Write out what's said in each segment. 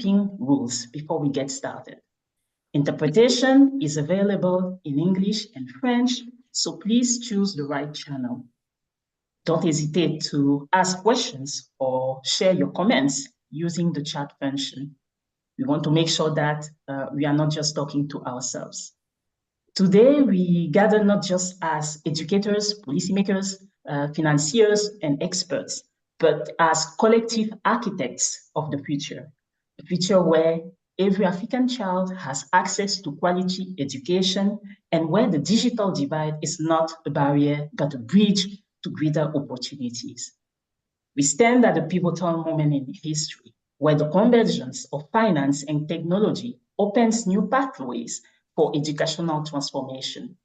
housekeeping rules before we get started. Interpretation is available in English and French, so please choose the right channel. Don't hesitate to ask questions or share your comments using the chat function. We want to make sure that we are not just talking to ourselves. Today, we gather not just as educators, policymakers, financiers, and experts, but as collective architects of the future, a future where every African child has access to quality education and where the digital divide is not a barrier, but a bridge to greater opportunities. We stand at a pivotal moment in history where the convergence of finance and technology opens new pathways for educational transformation.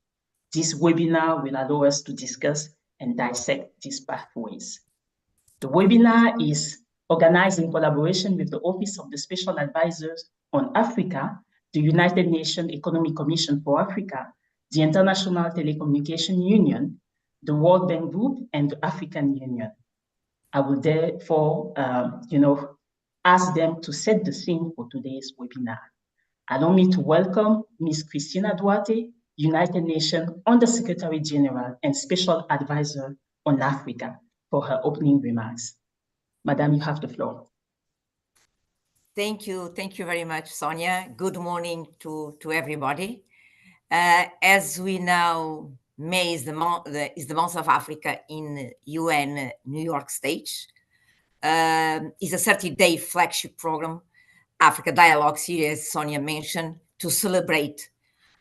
This webinar will allow us to discuss and dissect these pathways. The webinar is organized in collaboration with the Office of the Special Advisors on Africa, the United Nations Economic Commission for Africa, the International Telecommunication Union, the World Bank Group, and the African Union. I will therefore, ask them to set the scene for today's webinar. Allow me to welcome Ms. Christina Duarte, United Nations Under-Secretary General and Special Advisor on Africa, for her opening remarks. Madam, you have the floor. Thank you very much, Sonia. Good morning to everybody. As we know, May is the month of Africa in UN New York stage. It's a 30-day flagship program, Africa Dialogue Series, as Sonia mentioned, to celebrate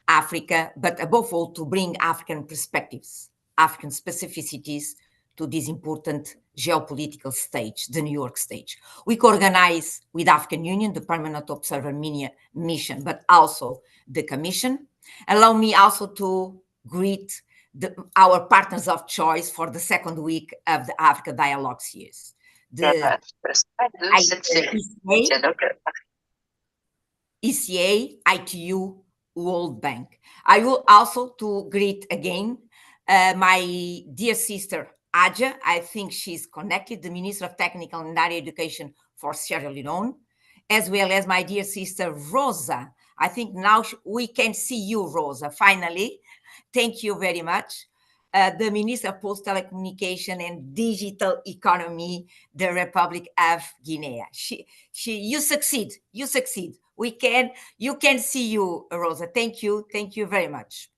Africa, but above all, to bring African perspectives, African specificities to this important geopolitical stage, the New York stage. We co-organize with African Union, the Permanent Observer Mission, but also the Commission. Allow me also to greet our partners of choice for the second week of the Africa Dialogue Series. The ECA, ITU, World Bank. I will also to greet again my dear sister Aja. I think she's connected, the Minister of Technical and Higher Education for Sierra Leone, as well as my dear sister Rosa. I think now we can see you, Rosa, finally. Thank you very much. The Minister of Post Telecommunication and Digital Economy, the Republic of Guinea. You succeed. You can see you, Rosa. Thank you very much.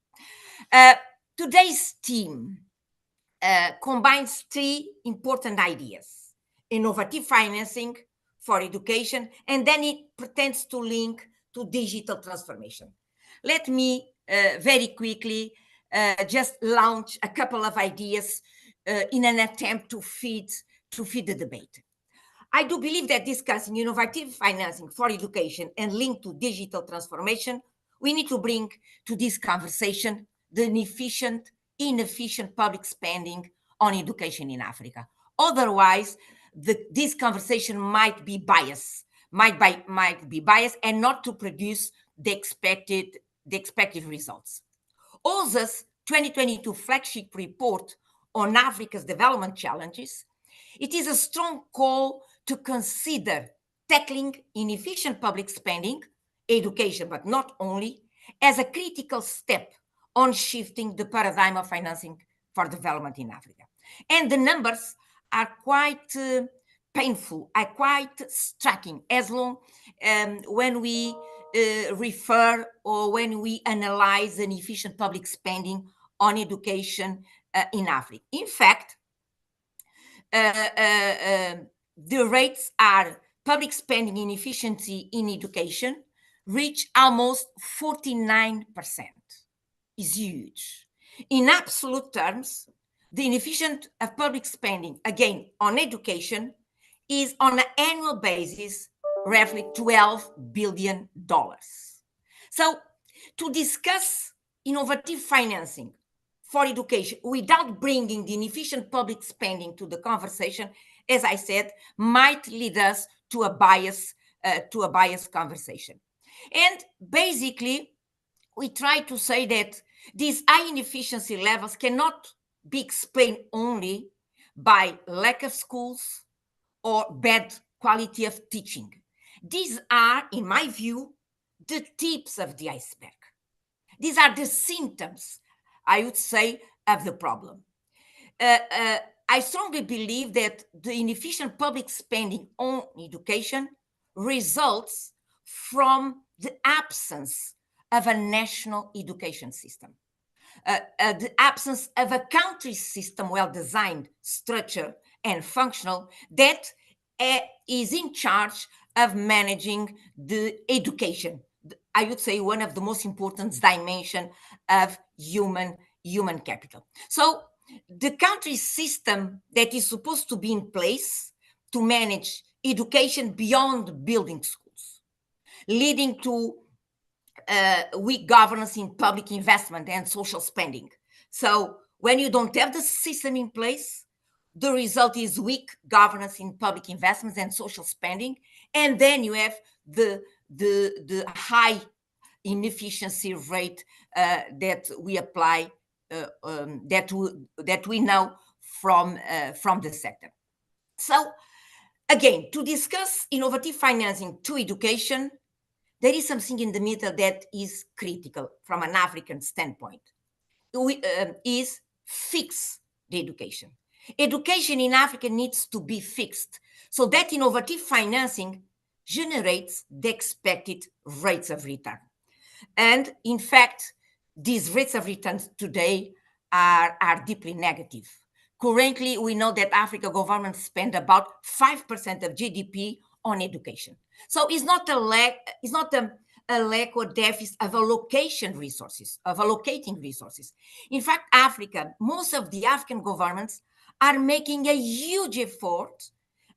Today's theme combines three important ideas: innovative financing for education, and then it pretends to link to digital transformation. Let me very quickly just launch a couple of ideas in an attempt to feed the debate. I do believe that discussing innovative financing for education and linked to digital transformation, we need to bring to this conversation the inefficient public spending on education in Africa. Otherwise, this conversation might be biased and not to produce the expected results. OSA's 2022 flagship report on Africa's development challenges, it is a strong call to consider tackling inefficient public spending, education, but not only, as a critical step on shifting the paradigm of financing for development in Africa. And the numbers are quite painful, are quite striking, as long when we refer or when we analyze an efficient public spending on education in Africa. In fact, the rates are public spending inefficiency in education reach almost 49%. Is huge. In absolute terms, the inefficient of public spending, again, on education is on an annual basis roughly $12 billion. So to discuss innovative financing for education without bringing the inefficient public spending to the conversation, as I said, might lead us to a biased conversation. And basically, we try to say that these high inefficiency levels cannot be explained only by lack of schools or bad quality of teaching. These are, in my view, the tips of the iceberg. These are the symptoms, I would say, of the problem. I strongly believe that the inefficient public spending on education results from the absence of a national education system, the absence of a country system well designed, structured, and functional that is in charge of managing the education. I would say one of the most important dimension of human capital. So the country system that is supposed to be in place to manage education beyond building schools, leading to weak governance in public investment and social spending. So when you don't have the system in place, the result is weak governance in public investments and social spending, and then you have the high inefficiency rate that we apply that we know from the sector. So again, to discuss innovative financing to education, there is something in the middle that is critical from an African standpoint. Is fix the education. Education in Africa needs to be fixed so that innovative financing generates the expected rates of return. And in fact, these rates of return today are deeply negative. Currently, we know that African governments spend about 5% of GDP on education. So it's not a lack or deficit of allocating resources. In fact, Africa, most of the African governments are making a huge effort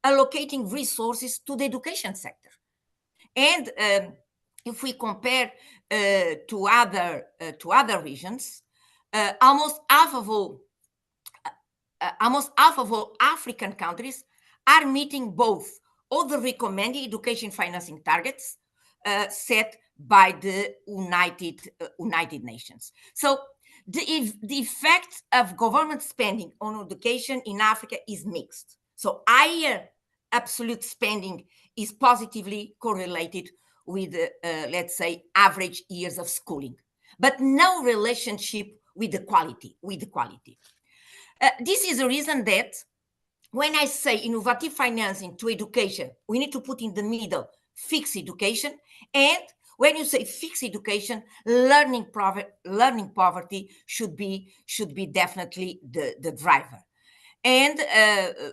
allocating resources to the education sector. And if we compare to other regions, almost half of all African countries are meeting both all the recommended education financing targets set by the United Nations. So the effect of government spending on education in Africa is mixed. So higher absolute spending is positively correlated with, let's say, average years of schooling, but no relationship with the quality. This is the reason that when I say innovative financing to education, we need to put in the middle fixed education. And when you say fixed education, learning poverty should be definitely the driver. And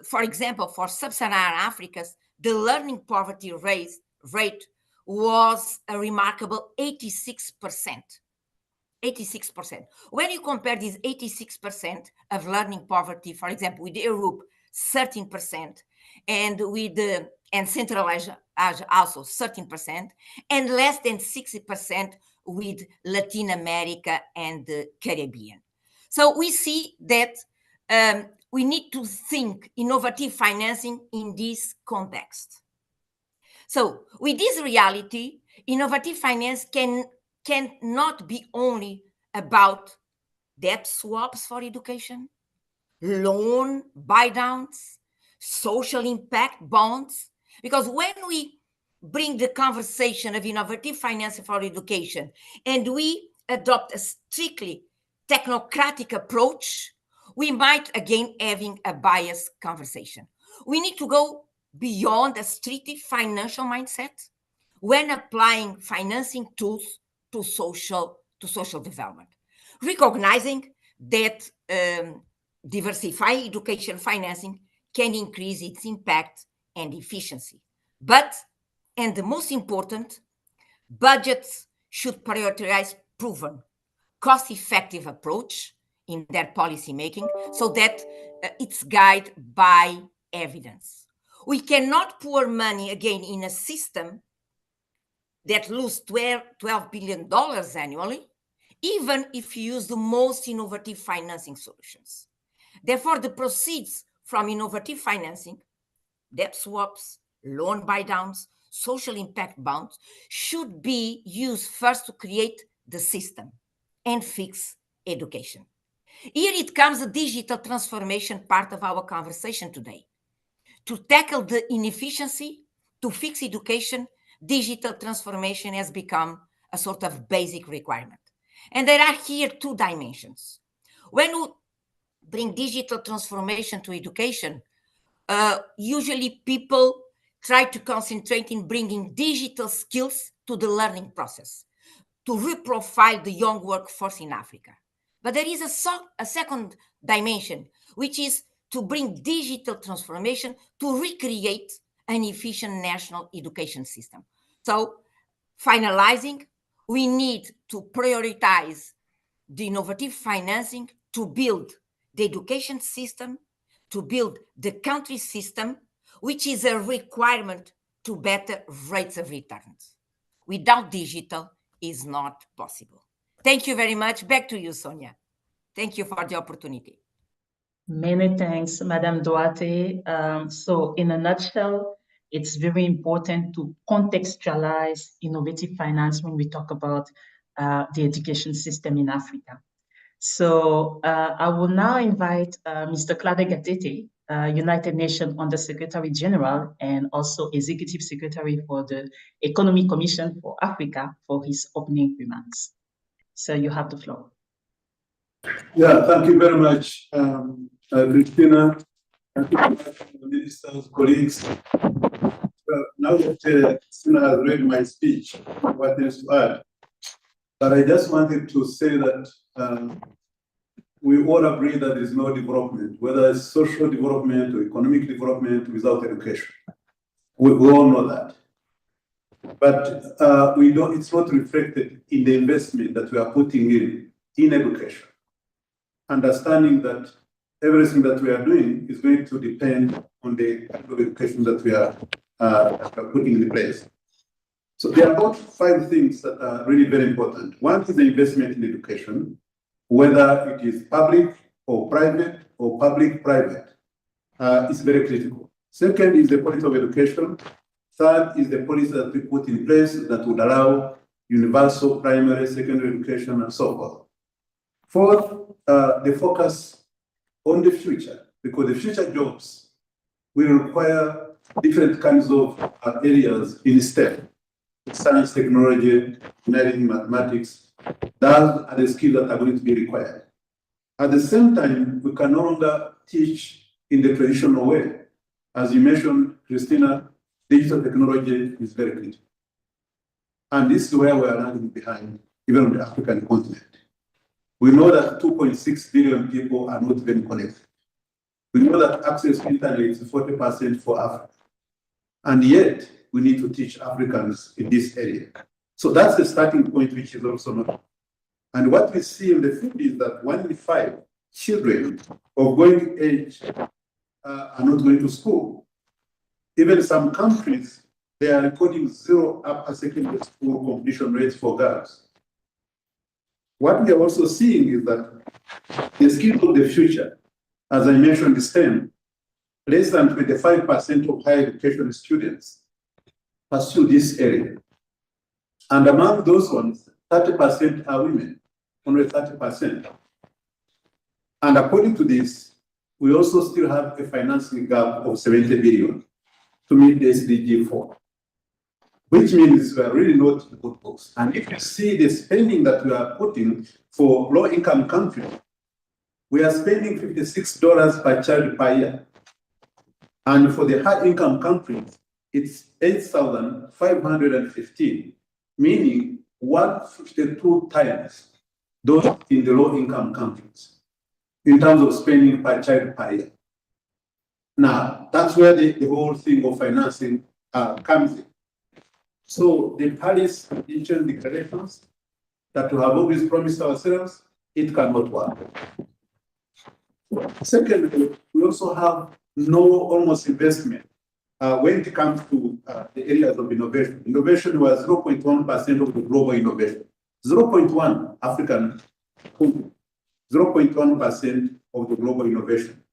for example, for sub-Saharan Africa, the learning poverty rate was a remarkable 86%. 86%. When you compare this 86% of learning poverty, for example, with Europe, 13%, and with and Central Asia also 13%, and less than 60% with Latin America and the Caribbean. So we see that we need to think innovative financing in this context. So with this reality, innovative finance cannot be only about debt swaps for education, loan buy downs, social impact bonds. Because when we bring the conversation of innovative financing for education and we adopt a strictly technocratic approach, we might again having a biased conversation. We need to go beyond a strictly financial mindset when applying financing tools to social development, recognizing that diversifying education financing can increase its impact and efficiency. But, and the most important, budgets should prioritize proven, cost-effective approach in their policy making so that it's guided by evidence. We cannot pour money again in a system that lose $12 billion annually, even if you use the most innovative financing solutions. Therefore, the proceeds from innovative financing, debt swaps, loan buy downs, social impact bonds, should be used first to create the system and fix education. Here it comes the digital transformation part of our conversation today. To tackle the inefficiency, to fix education, digital transformation has become a sort of basic requirement. And there are here two dimensions. When we bring digital transformation to education, usually people try to concentrate in bringing digital skills to the learning process, to reprofile the young workforce in Africa. But there is a second dimension, which is to bring digital transformation to recreate an efficient national education system. So, finalizing, we need to prioritize the innovative financing to build the education system, to build the country system, which is a requirement to better rates of returns. Without digital is not possible. Thank you very much. Back to you, Sonia. Thank you for the opportunity. Many thanks, Madame Duarte. So in a nutshell, it's very important to contextualize innovative finance when we talk about the education system in Africa. So I will now invite Mr. Claude Gatete, United Nations Under Secretary General and also Executive Secretary for the Economic Commission for Africa, for his opening remarks. So you have the floor. Yeah, thank you very much, Christina. Thank you very much, ministers, colleagues. Now that Christina has read my speech, what is to add? But I just wanted to say that we all agree that there is no development, whether it's social development or economic development, without education. We all know that. But we don't. It's not reflected in the investment that we are putting in education. Understanding that everything that we are doing is going to depend on the kind of education that we are putting in place. So there are about 5 things that are really very important. One is the investment in education, whether it is public or private or public-private, is very critical. Second is the quality of education. Third is the policy that we put in place that would allow universal primary, secondary education, and so forth. Fourth, the focus on the future, because the future jobs will require different kinds of areas in STEM, science, technology, engineering, mathematics. Those are the skills that are going to be required. At the same time, we can no longer teach in the traditional way. As you mentioned, Christina, digital technology is very critical. And this is where we are lagging behind, even on the African continent. We know that 2.6 billion people are not even connected. We know that access to internet is 40% for Africa. And yet, we need to teach Africans in this area. So that's the starting point, which is also not. And what we see in the field is that 1 in 5 children of going age are not going to school. Even some countries, they are recording 0 upper secondary school completion rates for girls. What we are also seeing is that the skills of the future, as I mentioned, is STEM, less than 25% of higher education students pursue this area. And among those ones, 30% are women, only 30%. And according to this, we also still have a financing gap of 70 billion to meet the SDG 4, which means we are really not in good books. And if you see the spending that we are putting for low-income countries, we are spending $56 per child per year. And for the high-income countries, it's 8,515, meaning 152 times those in the low-income countries in terms of spending per child per year. Now, that's where the whole thing of financing comes in. So the Paris Agreement declarations that we have always promised ourselves, it cannot work. Secondly, we also have no almost investment when it comes to the areas of innovation. Innovation was 0.1% of the global innovation. 0.1 African, 0.1% of the global innovation.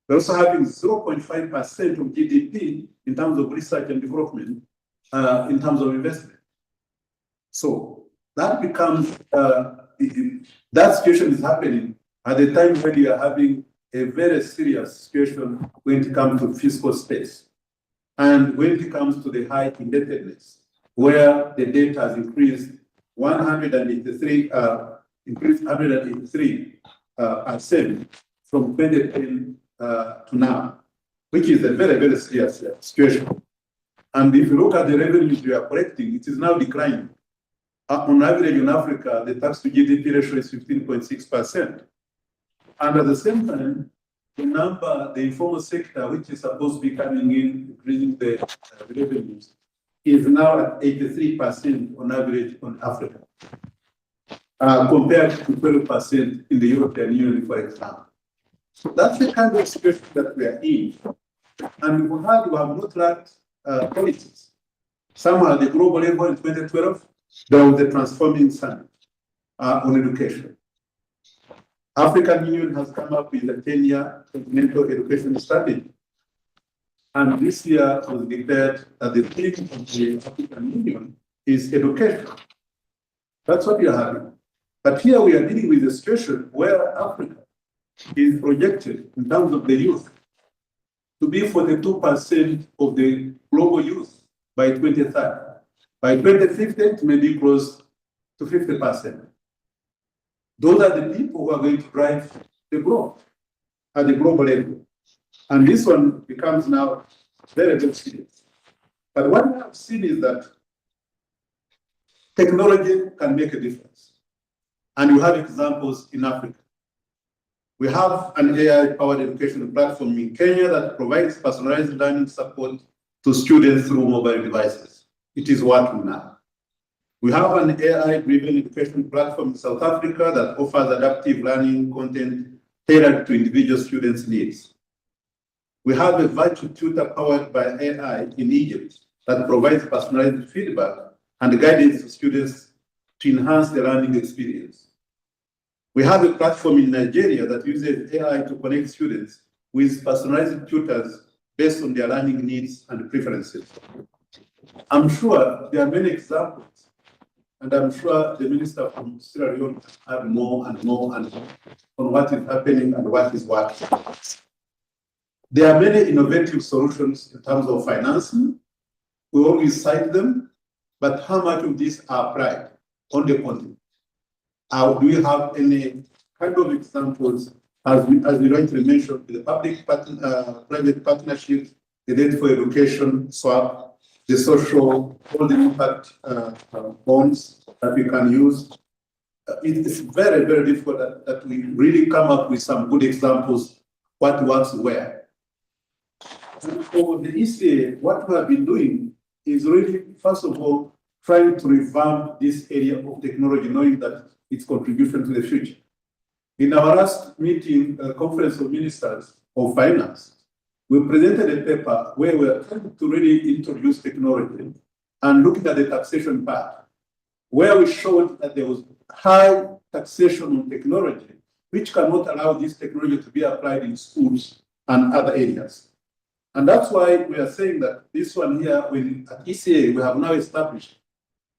We're also having 0.5% of GDP in terms of research and development, in terms of investment. So that becomes, that situation is happening at the time when you are having a very serious situation when it comes to fiscal space and when it comes to the high indebtedness where the debt has increased 183, increased 183% from 2010 to now, which is a very, very serious situation. And if you look at the revenues we are collecting, it is now declining. On average in Africa, the tax to GDP ratio is 15.6%. And at the same time, the informal sector, which is supposed to be coming in, increasing the revenues, is now at 83% on average on Africa, compared to 12% in the European Union, for example. So that's the kind of situation that we are in. And we have not lacked policies. Somehow, at the global level in 2012, there was a transforming summit on education. African Union has come up with a 10-year continental education strategy. And this year was declared that the theme of the African Union is education. That's what we are having. But here we are dealing with a situation where Africa is projected in terms of the youth to be 42% of the global youth by 2030. By 2050, it may be close to 50%. Those are the people who are going to drive the growth at the global level. And this one becomes now very, very serious. But what we have seen is that technology can make a difference. And we have examples in Africa. We have an AI-powered education platform in Kenya that provides personalized learning support to students through mobile devices. It is working now. We have an AI-driven education platform in South Africa that offers adaptive learning content tailored to individual students' needs. We have a virtual tutor powered by AI in Egypt that provides personalized feedback and guidance to students to enhance the learning experience. We have a platform in Nigeria that uses AI to connect students with personalized tutors based on their learning needs and preferences. I'm sure there are many examples, and I'm sure the minister from Sierra Leone have more and more and more on what is happening and what is working. There are many innovative solutions in terms of financing. We always cite them, but how much of these are applied on the continent? Do we have any kind of examples, as we rightly mentioned, the public-private partnerships, the debt for education swap, the social holding impact bonds that we can use? It is very, very difficult that we really come up with some good examples, what works where. And for the ECA, what we have been doing is really, first of all, trying to revamp this area of technology, knowing that its contribution to the future. In our last meeting, Conference of Ministers of Finance, we presented a paper where we are trying to really introduce technology and looking at the taxation part, where we showed that there was high taxation on technology, which cannot allow this technology to be applied in schools and other areas. And that's why we are saying that this one here, at ECA, we have now established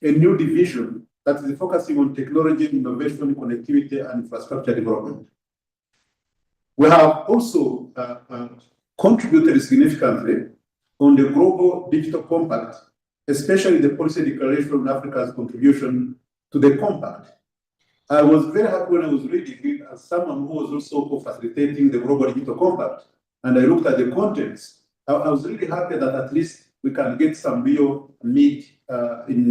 a new division that is focusing on technology, innovation, connectivity, and infrastructure development. We have also contributed significantly on the Global Digital Compact, especially the policy declaration on Africa's contribution to the compact. I was very happy when I was reading it as someone who was also co-facilitating the Global Digital Compact, and I looked at the contents. I was really happy that at least we can get some real meat in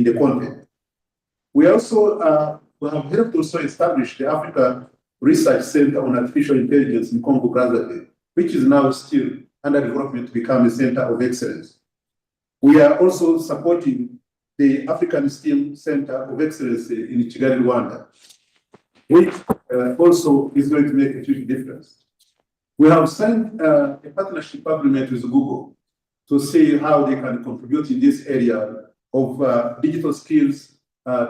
the content. We also we have helped also establish the Africa Research Center on Artificial Intelligence in Congo Brazzaville, which is now still under development to become a center of excellence. We are also supporting the African STEAM Center of Excellence in Kigali, Rwanda, which also is going to make a huge difference. We have signed a partnership agreement with Google to see how they can contribute in this area of digital skills,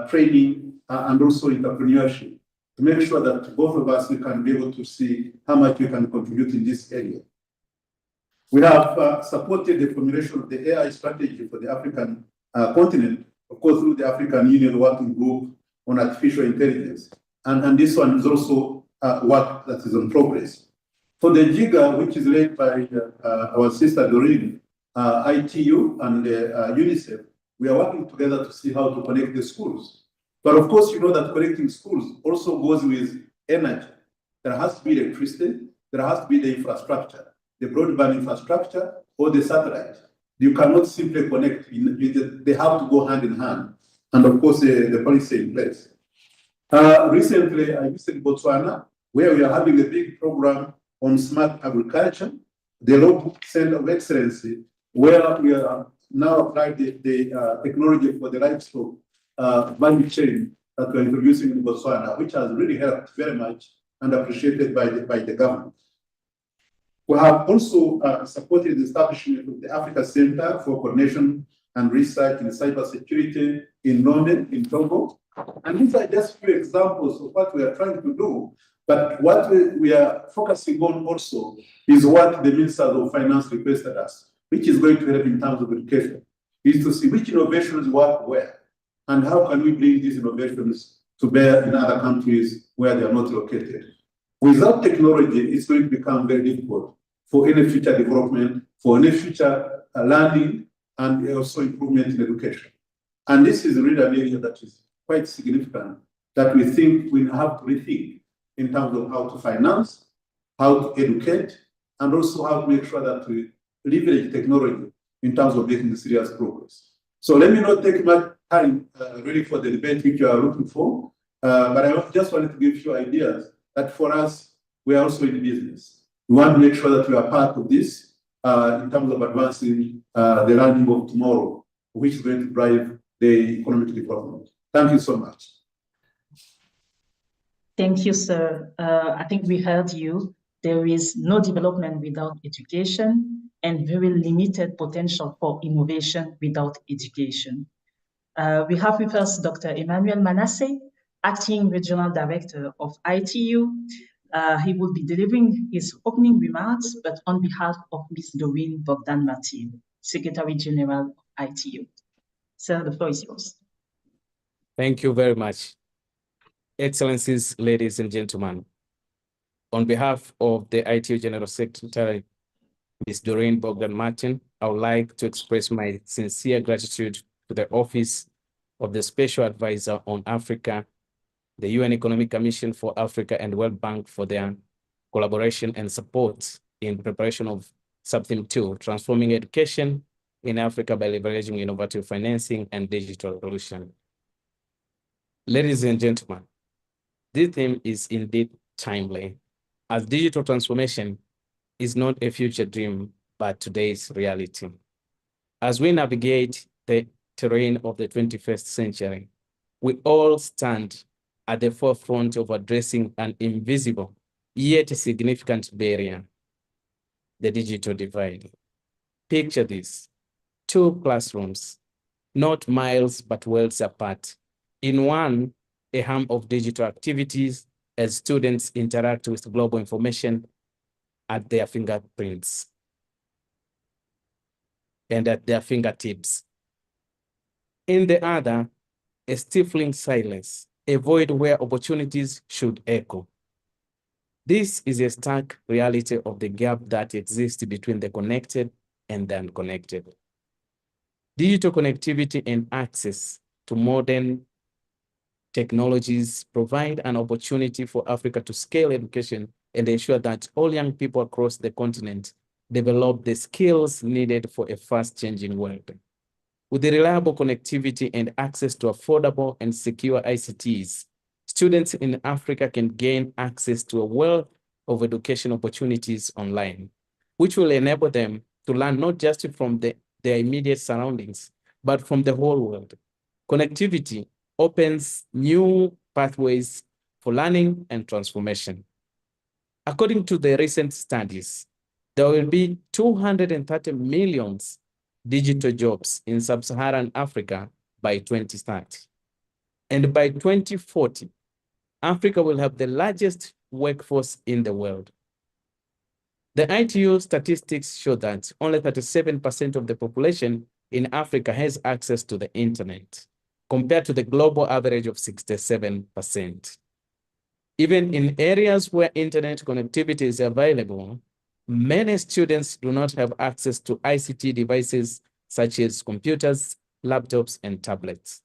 training, and also entrepreneurship, to make sure that both of us we can be able to see how much we can contribute in this area. We have supported the formulation of the AI strategy for the African continent, of course, through the African Union Working Group on Artificial Intelligence. And this one is also work that is on progress. For the GIGA, which is led by our sister Doreen, ITU and UNICEF, we are working together to see how to connect the schools. But of course, you know that connecting schools also goes with energy. There has to be electricity, there has to be the infrastructure, the broadband infrastructure or the satellite. You cannot simply connect, they have to go hand in hand. And of course, the policy in place. Recently, I visited Botswana, where we are having a big program on smart agriculture, the local center of excellency, where we are now applied the technology for the livestock value chain that we're introducing in Botswana, which has really helped very much and appreciated by the government. We have also supported the establishment of the Africa Center for Coordination and Research in Cybersecurity in London, in Togo. And these are just few examples of what we are trying to do. But what we are focusing on also is what the Minister of Finance requested us, which is going to help in terms of education, is to see which innovations work where, and how can we bring these innovations to bear in other countries where they are not located. Without technology, it's going to become very difficult for any future development, for any future learning, and also improvement in education. And this is really an area that is quite significant that we think we have to rethink in terms of how to finance, how to educate, and also how to make sure that we leverage technology in terms of making serious progress. So let me not take much time really for the debate which you are looking for, but I just wanted to give you ideas that for us, we are also in business. We want to make sure that we are part of this in terms of advancing the learning of tomorrow, which is going to drive the economic development. Thank you so much. Thank you, sir. I think we heard you. There is no development without education and very limited potential for innovation without education. We have with us Dr. Emmanuel Manasseh, Acting Regional Director of ITU. He will be delivering his opening remarks, but on behalf of Ms. Doreen Bogdan-Martin, Secretary General of ITU. Sir, the floor is yours. Thank you very much. Excellencies, ladies and gentlemen, on behalf of the ITU General Secretary, Ms. Doreen Bogdan-Martin, I would like to express my sincere gratitude to the Office of the Special Advisor on Africa, the UN Economic Commission for Africa, and World Bank for their collaboration and support in preparation of Subtheme 2, Transforming Education in Africa by Leveraging Innovative Financing and Digital Revolution. Ladies and gentlemen, this theme is indeed timely, as digital transformation is not a future dream, but today's reality. As we navigate the terrain of the 21st century, we all stand at the forefront of addressing an invisible yet significant barrier, the digital divide. Picture this: two classrooms, not miles but worlds apart. In one, a hum of digital activities as students interact with global information at their fingerprints and at their fingertips. In the other, a stifling silence, a void where opportunities should echo. This is a stark reality of the gap that exists between the connected and the unconnected. Digital connectivity and access to modern technologies provide an opportunity for Africa to scale education and ensure that all young people across the continent develop the skills needed for a fast-changing world. With the reliable connectivity and access to affordable and secure ICTs, students in Africa can gain access to a wealth of education opportunities online, which will enable them to learn not just from their immediate surroundings, but from the whole world. Connectivity opens new pathways for learning and transformation. According to the recent studies, there will be 230 million digital jobs in sub-Saharan Africa by 2030. And by 2040, Africa will have the largest workforce in the world. The ITU statistics show that only 37% of the population in Africa has access to the internet, compared to the global average of 67%. Even in areas where internet connectivity is available, many students do not have access to ICT devices such as computers laptops, and tablets.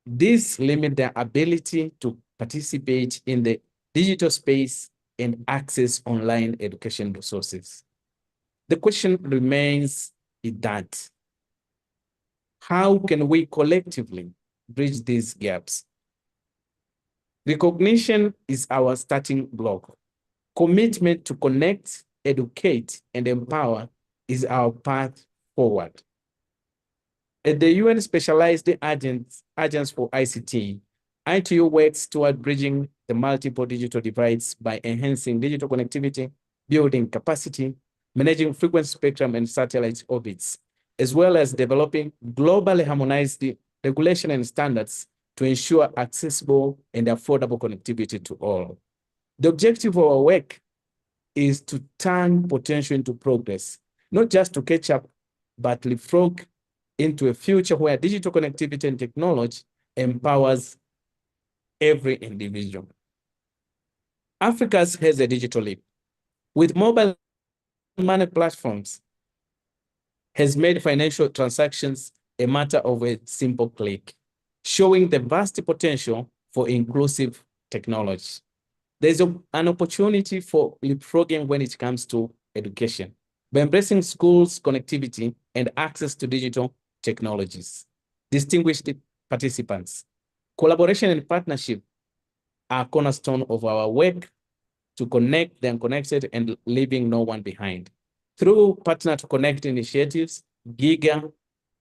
This limits their ability to participate in the digital space and access online education resources. The question remains is that how can we collectively bridge these gaps? Recognition is our starting block. Commitment to connect, educate, and empower is our path forward. At the UN Specialized Agents for ICT, ITU works toward bridging the multiple digital divides by enhancing digital connectivity, building capacity, managing frequency spectrum and satellite orbits, as well as developing globally harmonized regulation and standards to ensure accessible and affordable connectivity to all. The objective of our work is to turn potential into progress, not just to catch up, but leapfrog into a future where digital connectivity and technology empowers every individual. Africa has a digital leap. With mobile money platforms, has made financial transactions a matter of a simple click, showing the vast potential for inclusive technology. There's an opportunity for leapfrogging when it comes to education, by embracing schools' connectivity and access to digital technologies. Distinguished participants, collaboration and partnership are cornerstone of our work to connect the unconnected and leaving no one behind. Through Partner to Connect initiatives, GIGA,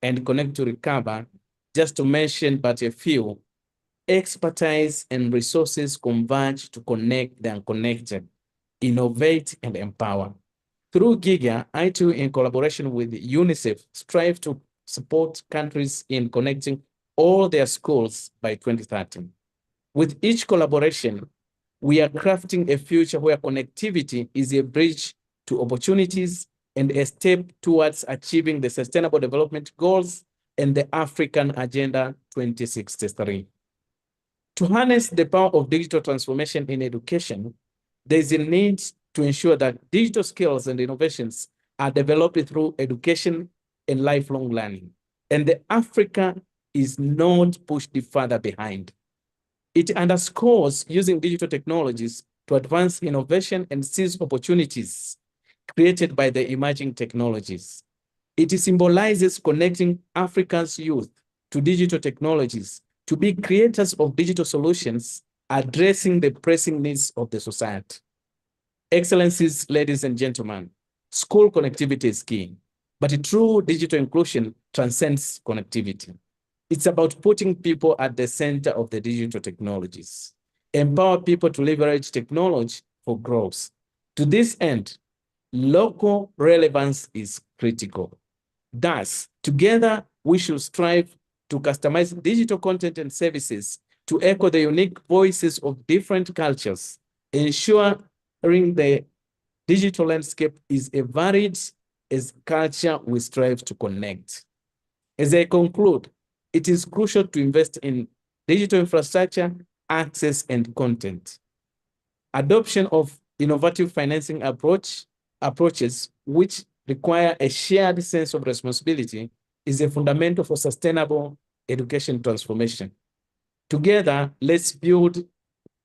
and Connect to Recover, just to mention but a few, expertise and resources converge to connect the unconnected, innovate, and empower. Through GIGA, ITU, in collaboration with UNICEF, strive to support countries in connecting all their schools by 2030. With each collaboration, we are crafting a future where connectivity is a bridge to opportunities and a step towards achieving the Sustainable Development Goals and the African Agenda 2063. To harness the power of digital transformation in education, there is a need to ensure that digital skills and innovations are developed through education and lifelong learning. And the Africa is not pushed further behind. It underscores using digital technologies to advance innovation and seize opportunities created by the emerging technologies. It symbolizes connecting Africa's youth to digital technologies to be creators of digital solutions addressing the pressing needs of the society. Excellencies, ladies and gentlemen, school connectivity is key, but true digital inclusion transcends connectivity. It's about putting people at the center of the digital technologies. Empower people to leverage technology for growth. To this end, local relevance is critical. Thus, together, we should strive to customize digital content and services to echo the unique voices of different cultures, ensuring the digital landscape is as varied as culture we strive to connect. As I conclude, it is crucial to invest in digital infrastructure, access, and content. Adoption of innovative financing approaches which require a shared sense of responsibility is a fundamental for sustainable education transformation. Together, let's build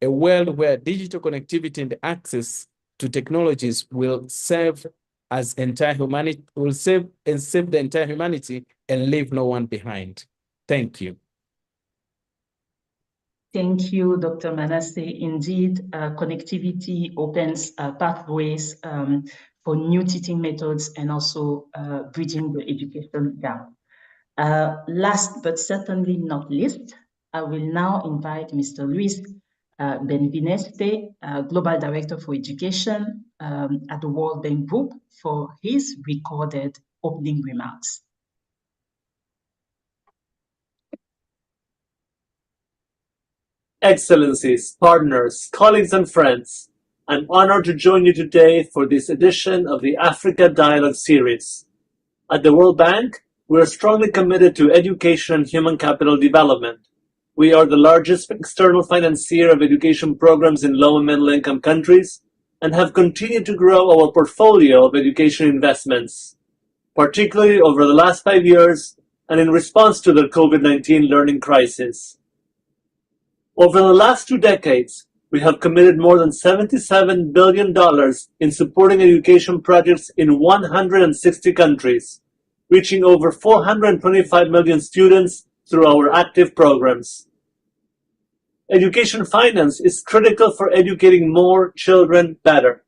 a world where digital connectivity and access to technologies will serve as entire humanity, will save the entire humanity and leave no one behind. Thank you. Thank you, Dr. Manasseh. Indeed, connectivity opens pathways for new teaching methods and also bridging the education gap. Last but certainly not least, I will now invite Mr. Luis Benvineste, Global Director for Education at the World Bank Group, for his recorded opening remarks. Excellencies, partners, colleagues, and friends, I'm honored to join you today for this edition of the Africa Dialogue Series. At the World Bank, we are strongly committed to education and human capital development. We are the largest external financier of education programs in low and middle income countries and have continued to grow our portfolio of education investments. Particularly over the last 5 years, and in response to the COVID-19 learning crisis. Over the last 2 decades, we have committed more than $77 billion in supporting education projects in 160 countries, reaching over 425 million students through our active programs. Education finance is critical for educating more children better.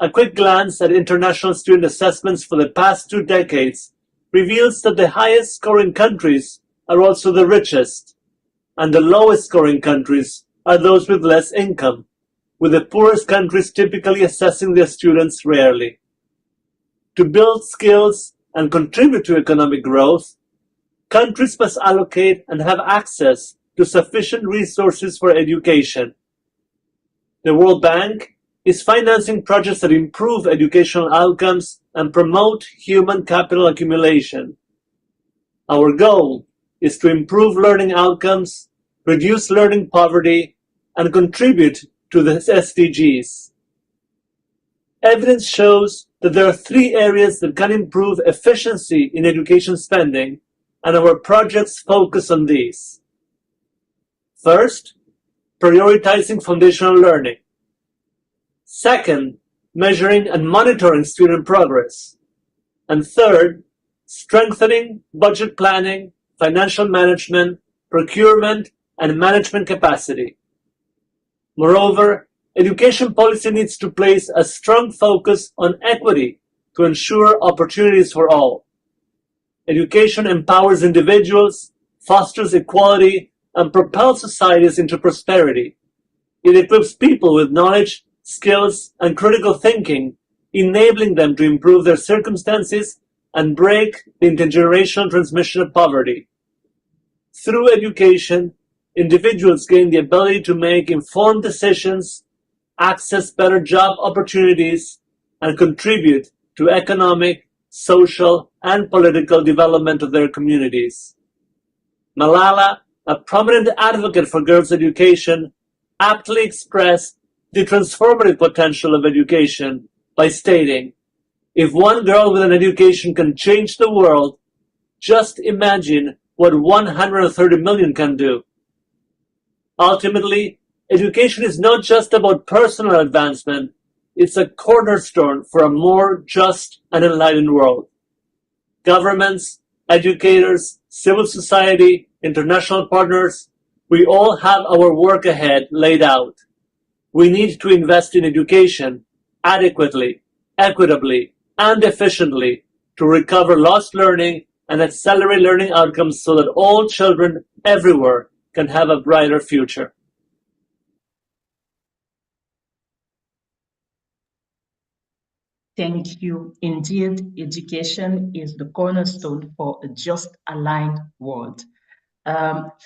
A quick glance at international student assessments for the past 2 decades reveals that the highest scoring countries are also the richest, and the lowest scoring countries are those with less income, with the poorest countries typically assessing their students rarely. To build skills and contribute to economic growth, countries must allocate and have access to sufficient resources for education. The World Bank is financing projects that improve educational outcomes and promote human capital accumulation. Our goal is to improve learning outcomes, reduce learning poverty, and contribute to the SDGs. Evidence shows that there are 3 areas that can improve efficiency in education spending, and our projects focus on these. First, prioritizing foundational learning. Second, measuring and monitoring student progress. And third, strengthening budget planning, financial management, procurement, and management capacity. Moreover, education policy needs to place a strong focus on equity to ensure opportunities for all. Education empowers individuals, fosters equality, and propels societies into prosperity. It equips people with knowledge, skills, and critical thinking, enabling them to improve their circumstances and break the intergenerational transmission of poverty. Through education, individuals gain the ability to make informed decisions, access better job opportunities, and contribute to economic, social, and political development of their communities. Malala, a prominent advocate for girls' education, aptly expressed the transformative potential of education by stating, "If one girl with an education can change the world, just imagine what 130 million can do." Ultimately, education is not just about personal advancement, it's a cornerstone for a more just and enlightened world. Governments, educators, civil society, international partners, we all have our work ahead laid out. We need to invest in education adequately, equitably, and efficiently to recover lost learning and accelerate learning outcomes so that all children everywhere can have a brighter future. Thank you. Indeed, education is the cornerstone for a just, aligned world.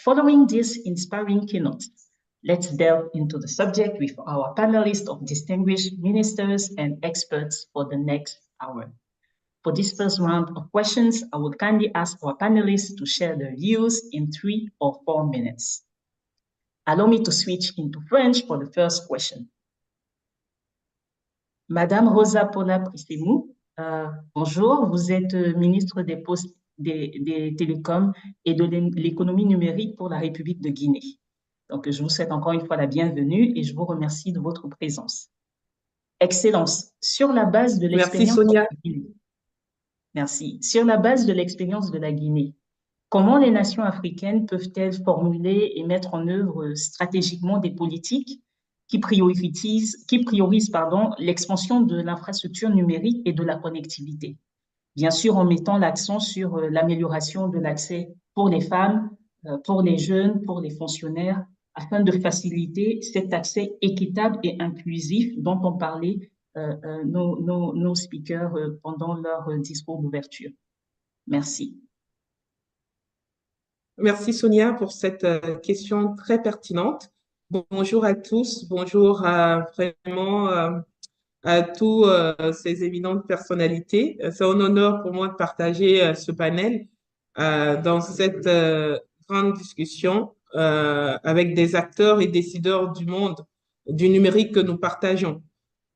Following this inspiring keynote, let's delve into the subject with our panelists of distinguished ministers and experts for the next hour. For this first round of questions, I would kindly ask our panelists to share their views in 3 or 4 minutes. Allow me to switch into French for the first question. Madame Rosa Paula Prissimou, bonjour, vous êtes ministre des Postes, des Télécoms et de l'économie numérique pour la République de Guinée. Donc, je vous souhaite encore une fois la bienvenue et je vous remercie de votre présence. Excellence, sur la base de l'expérience de la Guinée. Merci. Sur la base de l'expérience de la Guinée, comment les nations africaines peuvent-elles formuler et mettre en œuvre stratégiquement des politiques qui priorisent l'expansion de l'infrastructure numérique et de la connectivité? Bien sûr, en mettant l'accent sur l'amélioration de l'accès pour les femmes, pour les jeunes, pour les fonctionnaires, afin de faciliter cet accès équitable et inclusif dont ont parlé nos speakers pendant leur discours d'ouverture. Merci. Merci Sonia pour cette question très pertinente. Bonjour à tous, bonjour vraiment à tous ces éminentes personnalités. C'est un honneur pour moi de partager ce panel dans cette grande discussion avec des acteurs et décideurs du monde du numérique que nous partageons.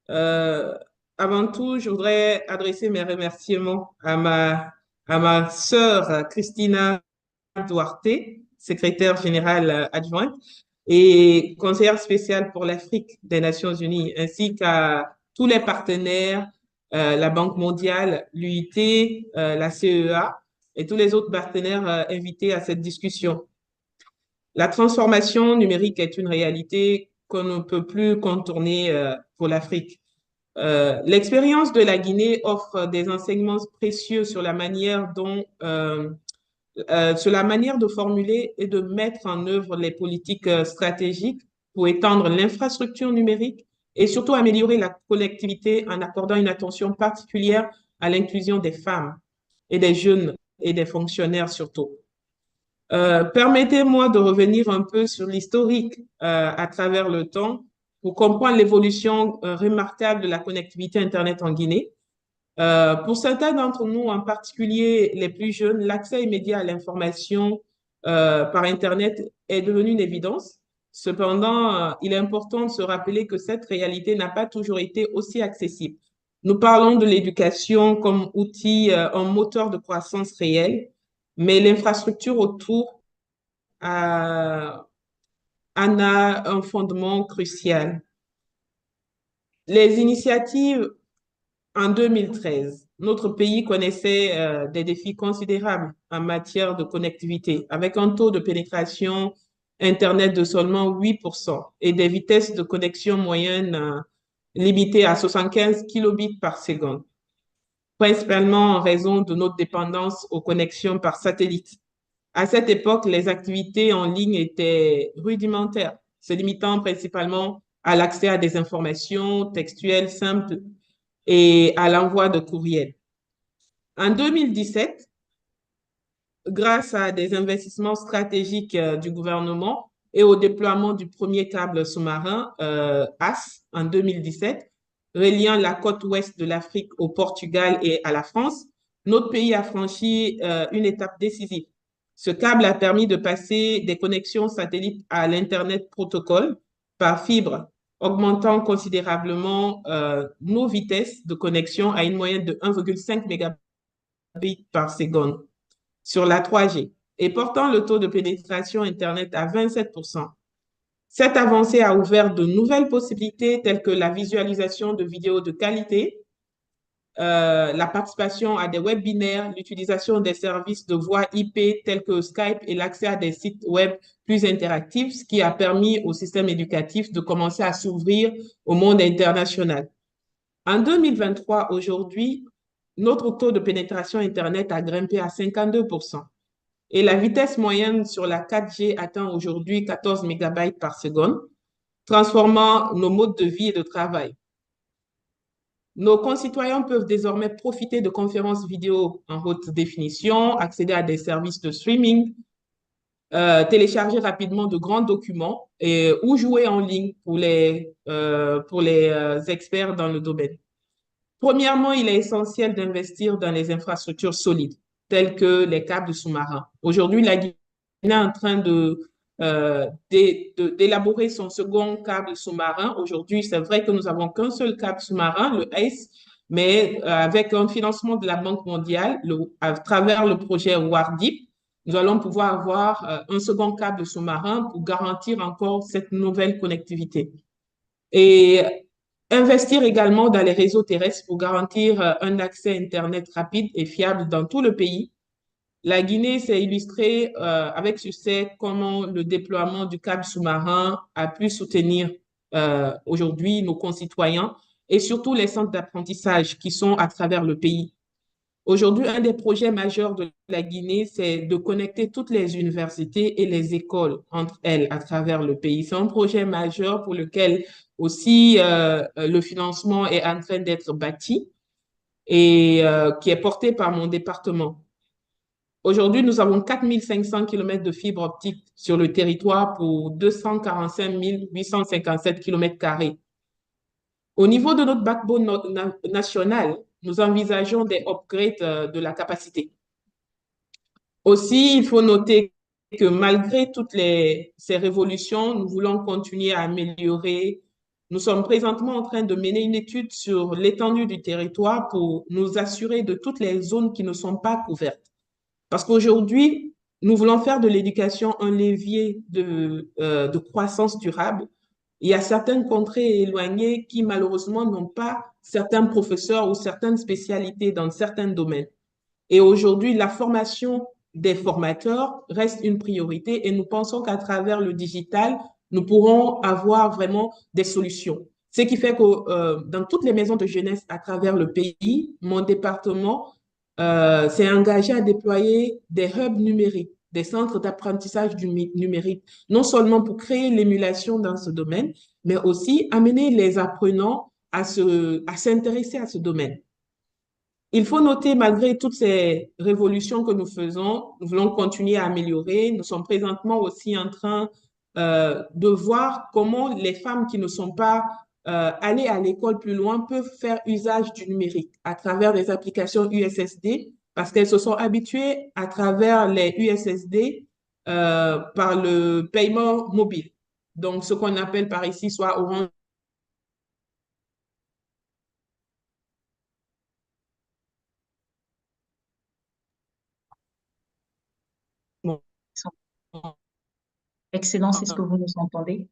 Avant tout, je voudrais adresser mes remerciements à à ma sœur Christina Duarte, secrétaire générale adjointe et conseillère spéciale pour l'Afrique des Nations Unies, ainsi qu'à tous les partenaires, la Banque mondiale, l'UIT, la CEA et tous les autres partenaires invités à cette discussion. La transformation numérique est une réalité qu'on ne peut plus contourner pour l'Afrique. L'expérience de la Guinée offre des enseignements précieux sur la manière sur la manière de formuler et de mettre en œuvre les politiques stratégiques pour étendre l'infrastructure numérique et surtout améliorer la collectivité en accordant une attention particulière à l'inclusion des femmes et des jeunes et des fonctionnaires surtout. Permettez-moi de revenir un peu sur l'historique à travers le temps pour comprendre l'évolution remarquable de la connectivité Internet en Guinée. Pour certains d'entre nous, en particulier les plus jeunes, l'accès immédiat à l'information par Internet est devenu une évidence. Cependant, il est important de se rappeler que cette réalité n'a pas toujours été aussi accessible. Nous parlons de l'éducation comme outil, un moteur de croissance réel, mais l'infrastructure autour en a un fondement crucial. Les initiatives en 2013, notre pays connaissait des défis considérables en matière de connectivité, avec un taux de pénétration Internet de seulement 8% et des vitesses de connexion moyennes limitées à 75 kilobits par seconde, principalement en raison de notre dépendance aux connexions par satellite. À cette époque, les activités en ligne étaient rudimentaires, se limitant principalement à l'accès à des informations textuelles simples et à l'envoi de courriels. En 2017, grâce à des investissements stratégiques du gouvernement et au déploiement du premier câble sous-marin AS en 2017, reliant la côte ouest de l'Afrique au Portugal et à la France, notre pays a franchi une étape décisive. Ce câble a permis de passer des connexions satellites à l'Internet protocole par fibre, augmentant considérablement nos vitesses de connexion à une moyenne de 1,5 mégabits par seconde sur la 3G et portant le taux de pénétration Internet à 27%. Cette avancée a ouvert de nouvelles possibilités telles que la visualisation de vidéos de qualité, la participation à des webinaires, l'utilisation des services de voix IP tels que Skype et l'accès à des sites web plus interactifs, ce qui a permis au système éducatif de commencer à s'ouvrir au monde international. En 2023, aujourd'hui, notre taux de pénétration Internet a grimpé à 52%. Et la vitesse moyenne sur la 4G atteint aujourd'hui 14 mégabytes par seconde, transformant nos modes de vie et de travail. Nos concitoyens peuvent désormais profiter de conférences vidéo en haute définition, accéder à des services de streaming, télécharger rapidement de grands documents ou jouer en ligne pour les experts dans le domaine. Premièrement, il est essentiel d'investir dans les infrastructures solides, telles que les câbles sous-marins. Aujourd'hui, la Guinée est en train d'élaborer son second câble sous-marin. Aujourd'hui, c'est vrai que nous n'avons qu'un seul câble sous-marin, le ACE, mais avec un financement de la Banque mondiale, à travers le projet WARDIP, nous allons pouvoir avoir un second câble sous-marin pour garantir encore cette nouvelle connectivité. Et investir également dans les réseaux terrestres pour garantir un accès Internet rapide et fiable dans tout le pays. La Guinée s'est illustrée avec succès comment le déploiement du câble sous-marin a pu soutenir aujourd'hui nos concitoyens et surtout les centres d'apprentissage qui sont à travers le pays. Aujourd'hui, un des projets majeurs de la Guinée, c'est de connecter toutes les universités et les écoles entre elles à travers le pays. C'est un projet majeur pour lequel aussi le financement est en train d'être bâti et qui est porté par mon département. Aujourd'hui, nous avons 4500 km de fibres optiques sur le territoire pour 245 857 km². Au niveau de notre backbone national, nous envisageons des upgrades de la capacité. Aussi, il faut noter que malgré toutes ces révolutions, nous voulons continuer à améliorer Nous sommes présentement en train de mener une étude sur l'étendue du territoire pour nous assurer de toutes les zones qui ne sont pas couvertes. Parce qu'aujourd'hui, nous voulons faire de l'éducation un levier de croissance durable. Il y a certaines contrées éloignées qui, malheureusement, n'ont pas certains professeurs ou certaines spécialités dans certains domaines. Et aujourd'hui, la formation des formateurs reste une priorité et nous pensons qu'à travers le digital, nous pourrons avoir vraiment des solutions. Ce qui fait que dans toutes les maisons de jeunesse à travers le pays, mon département s'est engagé à déployer des hubs numériques, des centres d'apprentissage du numérique, non seulement pour créer l'émulation dans ce domaine, mais aussi amener les apprenants à s'intéresser à ce domaine. Il faut noter, malgré toutes ces révolutions que nous faisons, nous voulons continuer à améliorer. Nous sommes présentement aussi en train de voir comment les femmes qui ne sont pas allées à l'école plus loin peuvent faire usage du numérique à travers des applications USSD parce qu'elles se sont habituées à travers les USSD par le paiement mobile. Donc, ce qu'on appelle par ici soit Orange. Excellence, est-ce que vous nous entendez?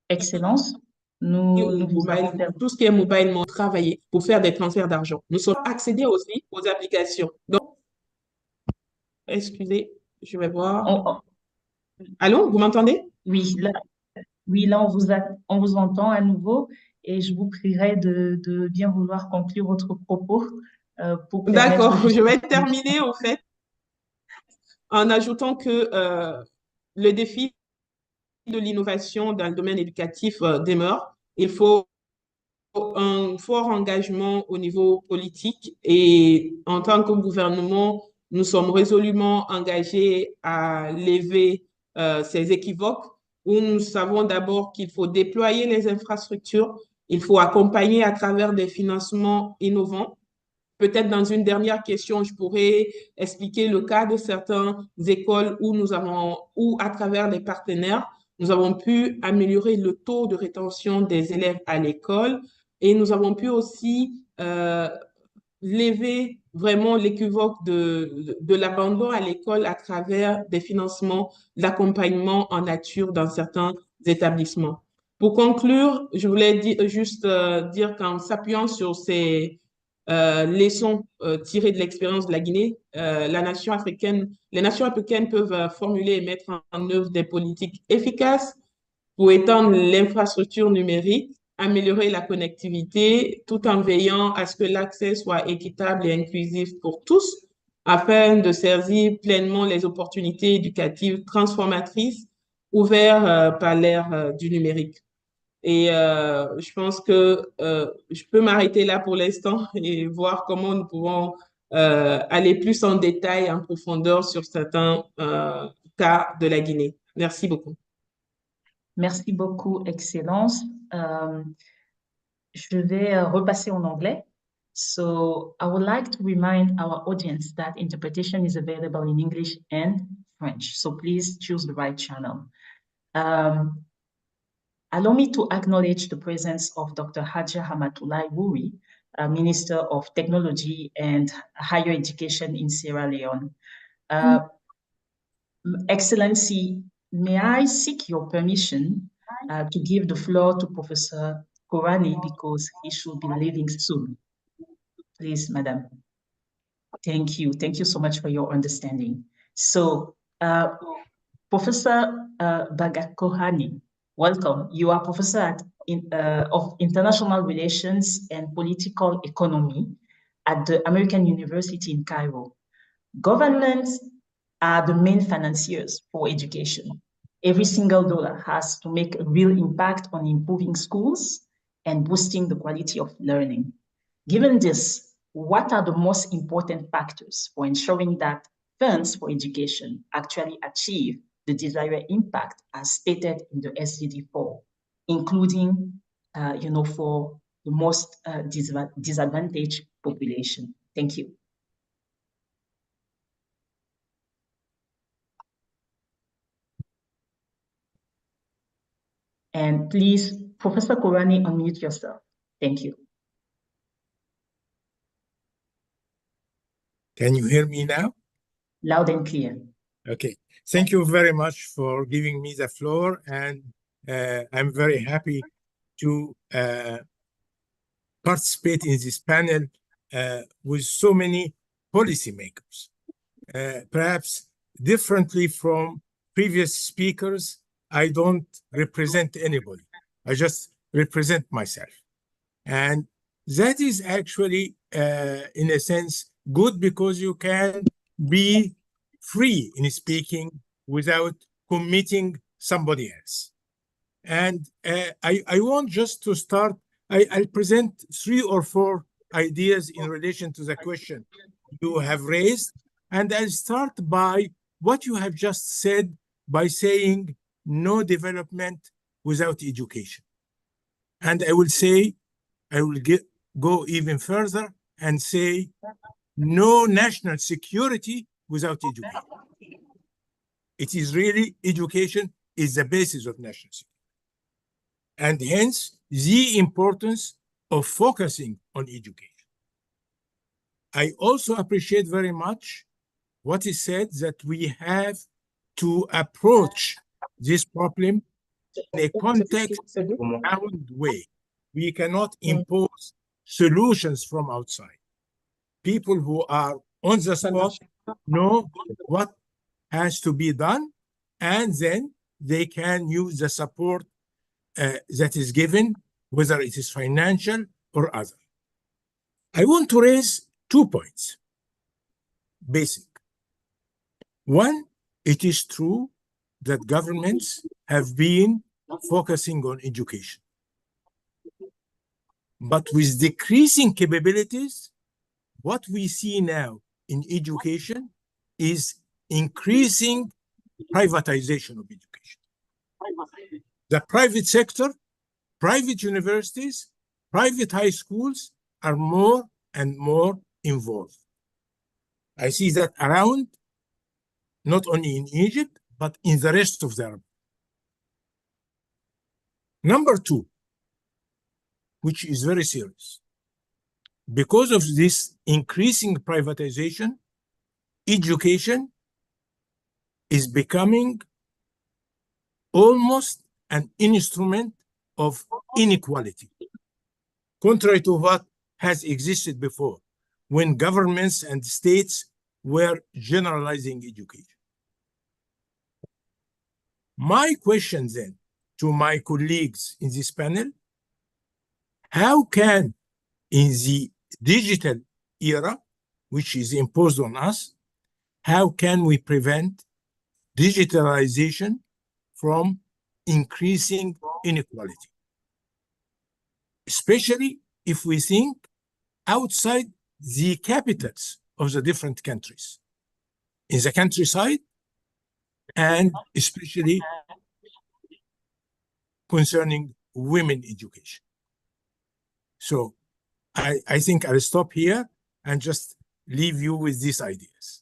Excellence, nous avons Mobile, perdu. tout ce qui est mobile, travailler pour faire des transferts d'argent. Nous sommes accéder aussi aux applications. Donc, excusez, je vais voir. Oh, Allô, vous m'entendez? oui, là, on vous entend à nouveau et je vous prierai de bien vouloir conclure votre propos pour permettre D'accord, de je vais justifier. terminer au fait en ajoutant que le défi de l'innovation dans le domaine éducatif demeure. Il faut un fort engagement au niveau politique et en tant que gouvernement, nous sommes résolument engagés à lever ces équivoques où nous savons d'abord qu'il faut déployer les infrastructures, il faut accompagner à travers des financements innovants. Peut-être dans une dernière question, je pourrais expliquer le cas de certaines écoles où où à travers des partenaires, nous avons pu améliorer le taux de rétention des élèves à l'école et nous avons pu aussi lever vraiment l'équivoque de l'abandon à l'école à travers des financements d'accompagnement en nature dans certains établissements. Pour conclure, je voulais juste dire qu'en s'appuyant sur ces leçons tirées de l'expérience de la Guinée, les nations africaines peuvent formuler et mettre en œuvre des politiques efficaces pour étendre l'infrastructure numérique, améliorer la connectivité, tout en veillant à ce que l'accès soit équitable et inclusif pour tous, afin de saisir pleinement les opportunités éducatives transformatrices ouvertes par l'ère du numérique. Et je pense que je peux m'arrêter là pour l'instant et voir comment nous pouvons aller plus en détail, en profondeur sur certains cas de la Guinée. Merci beaucoup. Merci beaucoup, Excellence. Euh, je vais repasser en anglais. So I would like to remind our audience that interpretation is available in English and French. So please choose the right channel. Allow me to acknowledge the presence of Dr. Haja Hamatulai Wuri, Minister of Technology and Higher Education in Sierra Leone. Excellency, may I seek your permission to give the floor to Professor Korani because he should be leaving soon. Please, Madam. Thank you. Thank you so much for your understanding. So, Professor Bagakohani, welcome. You are professor of international relations and political economy at the American University in Cairo. Governments are the main financiers for education. Every single dollar has to make a real impact on improving schools and boosting the quality of learning. Given this, what are the most important factors for ensuring that funds for education actually achieve the desired impact as stated in the SDG 4, including, for the most disadvantaged population? Thank you. And please, Professor Korani, unmute yourself. Thank you. Can you hear me now? Loud and clear. Okay. Thank you very much for giving me the floor, and I'm very happy to participate in this panel with so many policymakers. Perhaps differently from previous speakers, I don't represent anybody. I just represent myself. And that is actually, in a sense, good, because you can be free in speaking without committing somebody else. And I want just to start, I'll present 3 or 4 ideas in relation to the question you have raised. And I'll start by what you have just said, by saying no development without education. And I will go even further and say no national security without education. It is really, education is the basis of national security. And hence the importance of focusing on education. I also appreciate very much what is said, that we have to approach this problem in a context-bound way. We cannot impose solutions from outside. People who are on the spot know what has to be done, and then they can use the support that is given, whether it is financial or other. I want to raise 2 points. Basic. One, it is true that governments have been focusing on education. But with decreasing capabilities, what we see now in education is increasing privatization of education. The private sector, private universities, private high schools are more and more involved. I see that around, not only in Egypt, but in the rest of the Arab. Number 2, which is very serious. Because of this increasing privatization, education is becoming almost an instrument of inequality, contrary to what has existed before, when governments and states were generalizing education. My question then to my colleagues in this panel, how can, in the digital era, which is imposed on us, how can we prevent digitalization from increasing inequality? Especially if we think outside the capitals of the different countries, in the countryside, and especially concerning women education. So I think I'll stop here and just leave you with these ideas.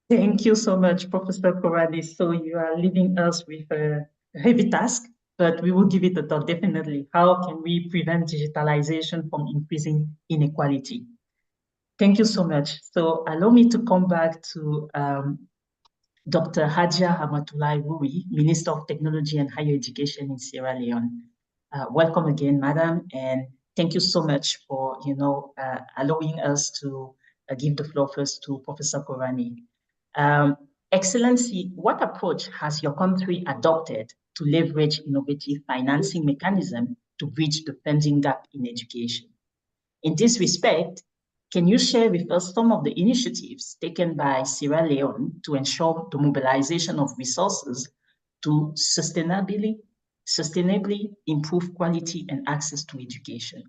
Thank you so much, Professor Korani. So you are leaving us with a heavy task, but we will give it a thought, definitely. How can we prevent digitalization from increasing inequality? Thank you so much. So allow me to come back to Dr. Hadja Hamatulai Wui, Minister of Technology and Higher Education in Sierra Leone. Welcome again, Madam, and thank you so much for allowing us to give the floor first to Professor Korani. Excellency, what approach has your country adopted to leverage innovative financing mechanism to bridge the funding gap in education? In this respect, can you share with us some of the initiatives taken by Sierra Leone to ensure the mobilization of resources to sustainably improve quality and access to education?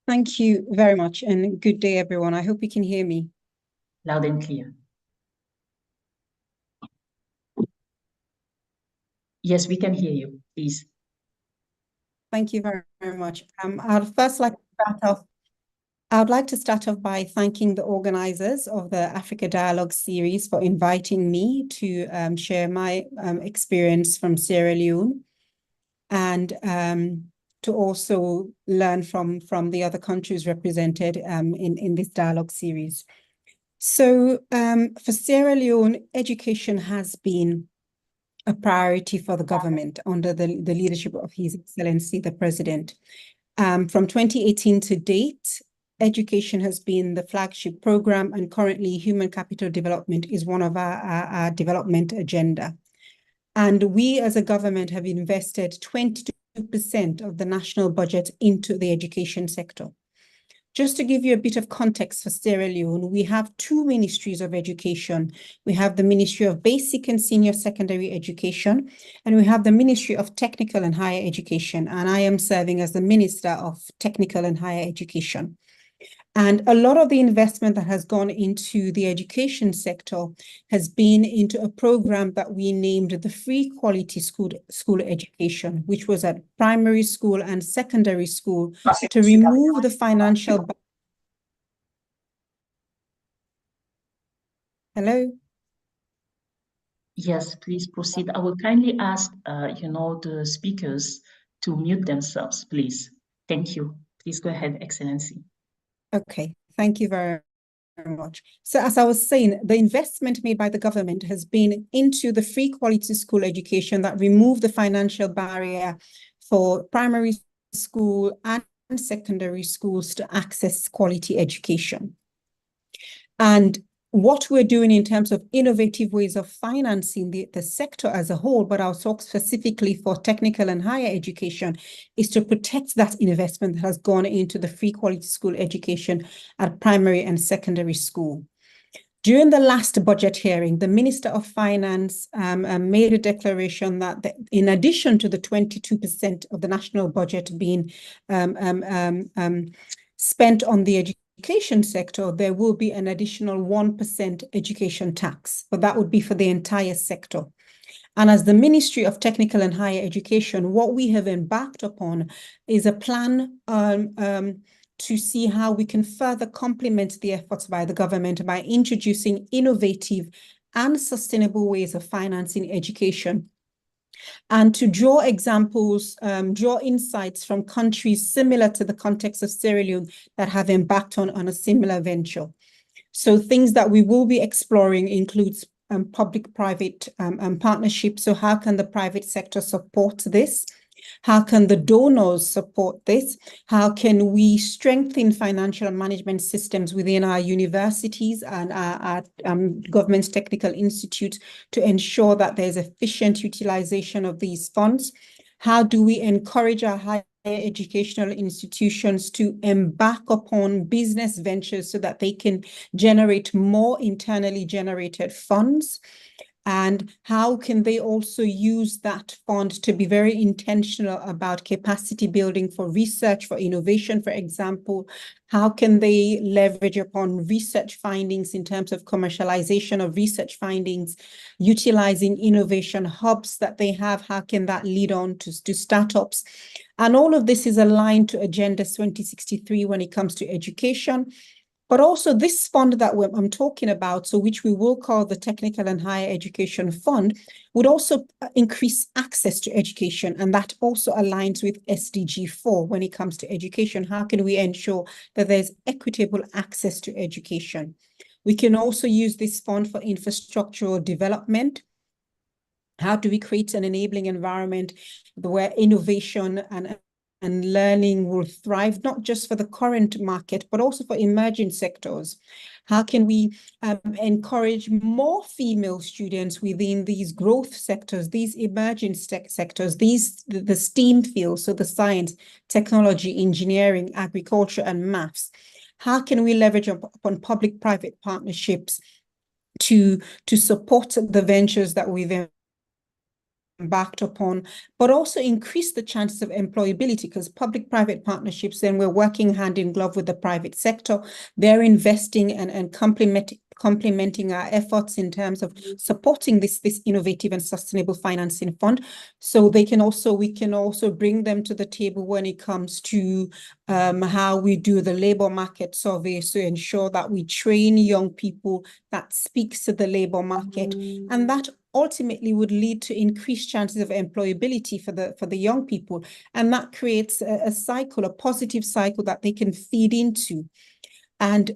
Thank you very much, and good day, everyone. I hope you can hear me. Loud and clear. Yes, we can hear you, please. Thank you very, very much. I'd first like to start off I would like to start off by thanking the organizers of the Africa Dialogue series for inviting me to share my experience from Sierra Leone and to also learn from the other countries represented in this dialogue series. So for Sierra Leone, education has been a priority for the government under the leadership of His Excellency, the President. From 2018 to date, education has been the flagship program, and currently human capital development is one of our development agenda. And we as a government have invested 22% of the national budget into the education sector. Just to give you a bit of context for Sierra Leone, we have two ministries of education. We have the Ministry of Basic and Senior Secondary Education, and we have the Ministry of Technical and Higher Education. And I am serving as the Minister of Technical and Higher Education. And a lot of the investment that has gone into the education sector has been into a program that we named the Free Quality School Education, which was at primary school and secondary school to remove the financial. Hello? Yes, please proceed. I will kindly ask, the speakers to mute themselves, please. Thank you. Please go ahead, Excellency. Okay, thank you very much. So as I was saying, the investment made by the government has been into the free quality school education that removed the financial barrier for primary school and secondary schools to access quality education. And what we're doing in terms of innovative ways of financing the sector as a whole, but I'll talk specifically for technical and higher education, is to protect that investment that has gone into the free quality school education at primary and secondary school. During the last budget hearing, the Minister of Finance made a declaration that in addition to the 22% of the national budget being spent on the education sector, there will be an additional 1% education tax, but that would be for the entire sector. And as the Ministry of Technical and Higher Education, what we have embarked upon is a plan to see how we can further complement the efforts by the government by introducing innovative and sustainable ways of financing education, and to draw examples, draw insights from countries similar to the context of Sierra Leone that have embarked on a similar venture. So things that we will be exploring includes public-private partnerships. So how can the private sector support this? How can the donors support this? How can we strengthen financial management systems within our universities and our government technical institutes to ensure that there's efficient utilization of these funds? How do we encourage our higher educational institutions to embark upon business ventures so that they can generate more internally generated funds? And how can they also use that fund to be very intentional about capacity building for research, for innovation, for example? How can they leverage upon research findings in terms of commercialization of research findings, utilizing innovation hubs that they have? How can that lead on to startups? And all of this is aligned to Agenda 2063 when it comes to education. But also this fund that I'm talking about, so which we will call the Technical and Higher Education Fund, would also increase access to education. And that also aligns with SDG 4 when it comes to education. How can we ensure that there's equitable access to education? We can also use this fund for infrastructural development. How do we create an enabling environment where innovation and learning will thrive, not just for the current market, but also for emerging sectors? How can we encourage more female students within these growth sectors, these emerging sectors, the STEAM fields, so the science, technology, engineering, agriculture, and maths? How can we leverage upon public-private partnerships to support the ventures that we've embarked upon, but also increase the chances of employability, because public-private partnerships, then we're working hand in glove with the private sector. They're investing and complementing complementing our efforts in terms of supporting this innovative and sustainable financing fund. So we can also bring them to the table when it comes to how we do the labor market survey, so ensure that we train young people that speaks to the labor market, and that ultimately would lead to increased chances of employability for the young people, and that creates a cycle, a positive cycle that they can feed into. And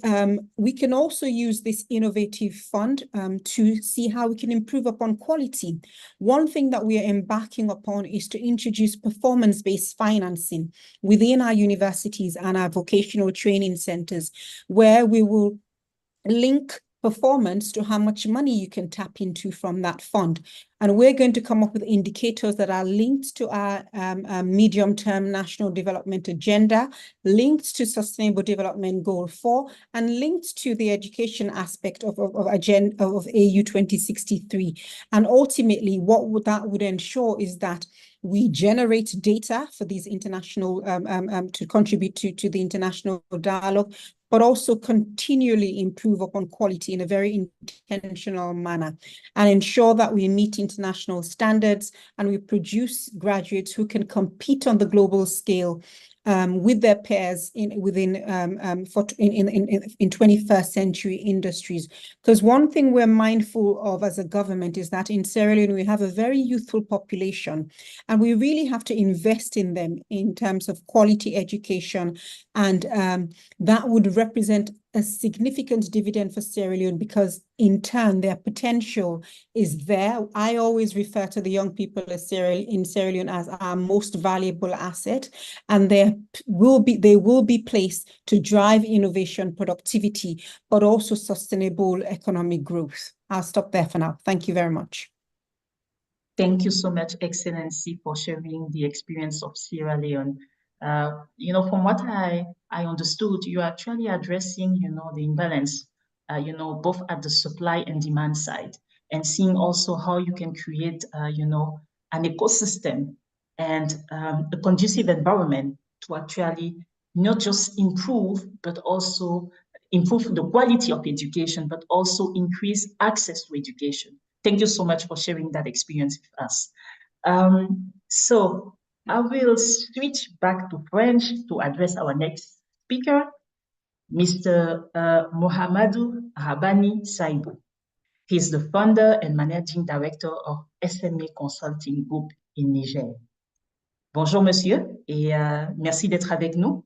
we can also use this innovative fund to see how we can improve upon quality. One thing that we are embarking upon is to introduce performance-based financing within our universities and our vocational training centers, where we will link performance to how much money you can tap into from that fund. And we're going to come up with indicators that are linked to our medium-term national development agenda, linked to Sustainable Development Goal 4, and linked to the education aspect of AU 2063. And ultimately, what that would ensure is that we generate data for these international, to contribute to the international dialogue, but also continually improve upon quality in a very intentional manner, and ensure that we meet international standards and we produce graduates who can compete on the global scale with their peers in 21st century industries. Because one thing we're mindful of as a government is that in Sierra Leone, we have a very youthful population, and we really have to invest in them in terms of quality education. And that would represent a significant dividend for Sierra Leone, because in turn, their potential is there. I always refer to the young people in Sierra Leone as our most valuable asset, and they will be placed to drive innovation, productivity, but also sustainable economic growth. I'll stop there for now. Thank you very much. Thank you so much, Excellency, for sharing the experience of Sierra Leone. From what I understood, you're actually addressing, the imbalance, both at the supply and demand side, and seeing also how you can create, an ecosystem and a conducive environment to actually not just improve, but also improve the quality of education, but also increase access to education. Thank you so much for sharing that experience with us. So I will switch back to French to address our next speaker, Mr. Mohamedou Rabani Saibou. He's the founder and managing director of SMA Consulting Group in Niger. Bonjour, monsieur, et merci d'être avec nous.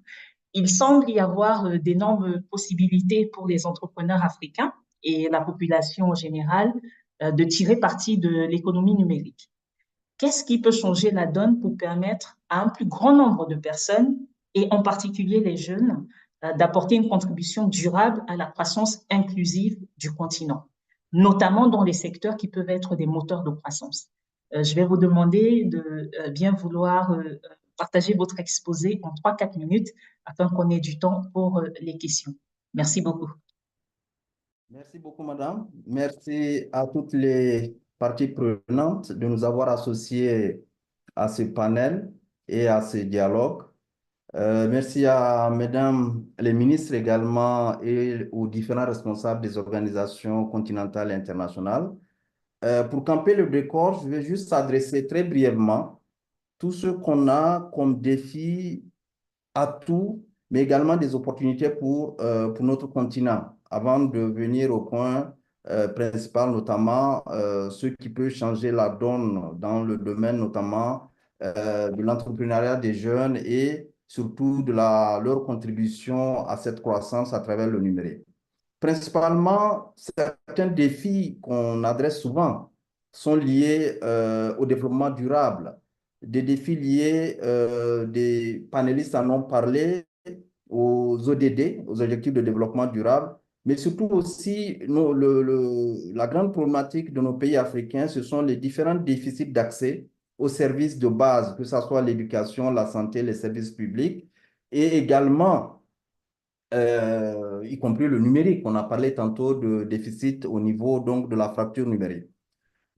Il semble y avoir d'énormes possibilités pour les entrepreneurs africains et la population en général de tirer parti de l'économie numérique. Qu'est-ce qui peut changer la donne pour permettre à un plus grand nombre de personnes, et en particulier les jeunes, d'apporter une contribution durable à la croissance inclusive du continent, notamment dans les secteurs qui peuvent être des moteurs de croissance? Je vais vous demander de bien vouloir partager votre exposé en 3-4 minutes afin qu'on ait du temps pour les questions. Merci beaucoup. Merci beaucoup, madame. Merci à toutes les parties prenantes de nous avoir associés à ce panel et à ce dialogue. Merci à mesdames les ministres également et aux différents responsables des organisations continentales et internationales. Pour camper le décor, je vais juste adresser très brièvement tout ce qu'on a comme défi, atouts, mais également des opportunités pour notre continent, avant de venir au point principal, notamment ce qui peut changer la donne dans le domaine notamment de l'entrepreneuriat des jeunes et surtout de leur contribution à cette croissance à travers le numérique. Principalement, certains défis qu'on adresse souvent sont liés au développement durable. Des défis liés, des panélistes en ont parlé, aux ODD, aux objectifs de développement durable, mais surtout aussi la grande problématique de nos pays africains, ce sont les différents déficits d'accès aux services de base, que ce soit l'éducation, la santé, les services publics, et également y compris le numérique. On a parlé tantôt de déficit au niveau donc de la fracture numérique.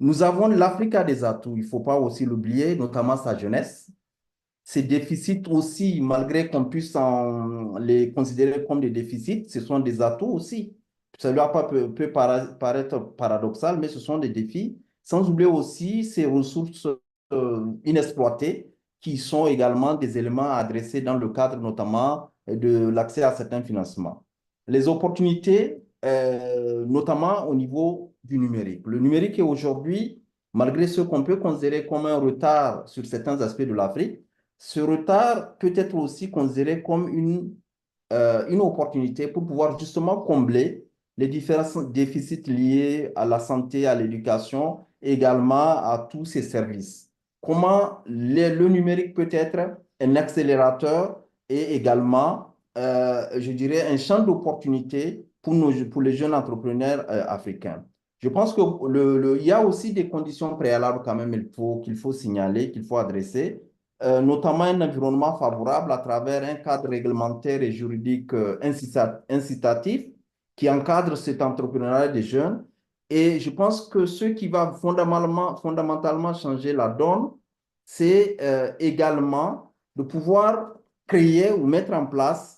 Nous avons l'Afrique a des atouts, il ne faut pas aussi l'oublier, notamment sa jeunesse. Ces déficits aussi, malgré qu'on puisse les considérer comme des déficits, ce sont des atouts aussi cela peut paraître paradoxal, mais ce sont des défis, sans oublier aussi ces ressources inexploitées qui sont également des éléments à adresser dans le cadre notamment de l'accès à certains financements. Les opportunités, notamment au niveau du numérique. Le numérique est aujourd'hui, malgré ce qu'on peut considérer comme un retard sur certains aspects de l'Afrique, ce retard peut être aussi considéré comme une opportunité pour pouvoir justement combler les différents déficits liés à la santé, à l'éducation, également à tous ces services. Comment le numérique peut être un accélérateur et également, je dirais, un champ d'opportunité pour les jeunes entrepreneurs africains. Je pense qu'il y a aussi des conditions préalables quand même qu'il faut signaler, qu'il faut adresser, notamment un environnement favorable à travers un cadre réglementaire et juridique incitatif qui encadre cet entrepreneuriat des jeunes. Et je pense que ce qui va fondamentalement changer la donne, c'est également de pouvoir créer ou mettre en place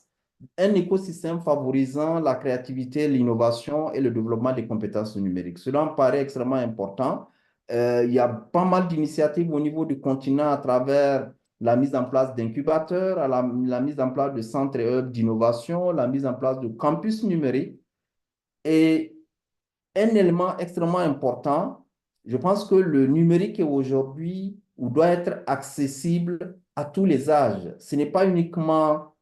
un écosystème favorisant la créativité, l'innovation et le développement des compétences numériques. Cela me paraît extrêmement important. Il y a pas mal d'initiatives au niveau du continent à travers la mise en place d'incubateurs, la mise en place de centres et hubs d'innovation, la mise en place de campus numériques. Et un élément extrêmement important, je pense que le numérique est aujourd'hui ou doit être accessible à tous les âges. Ce n'est pas uniquement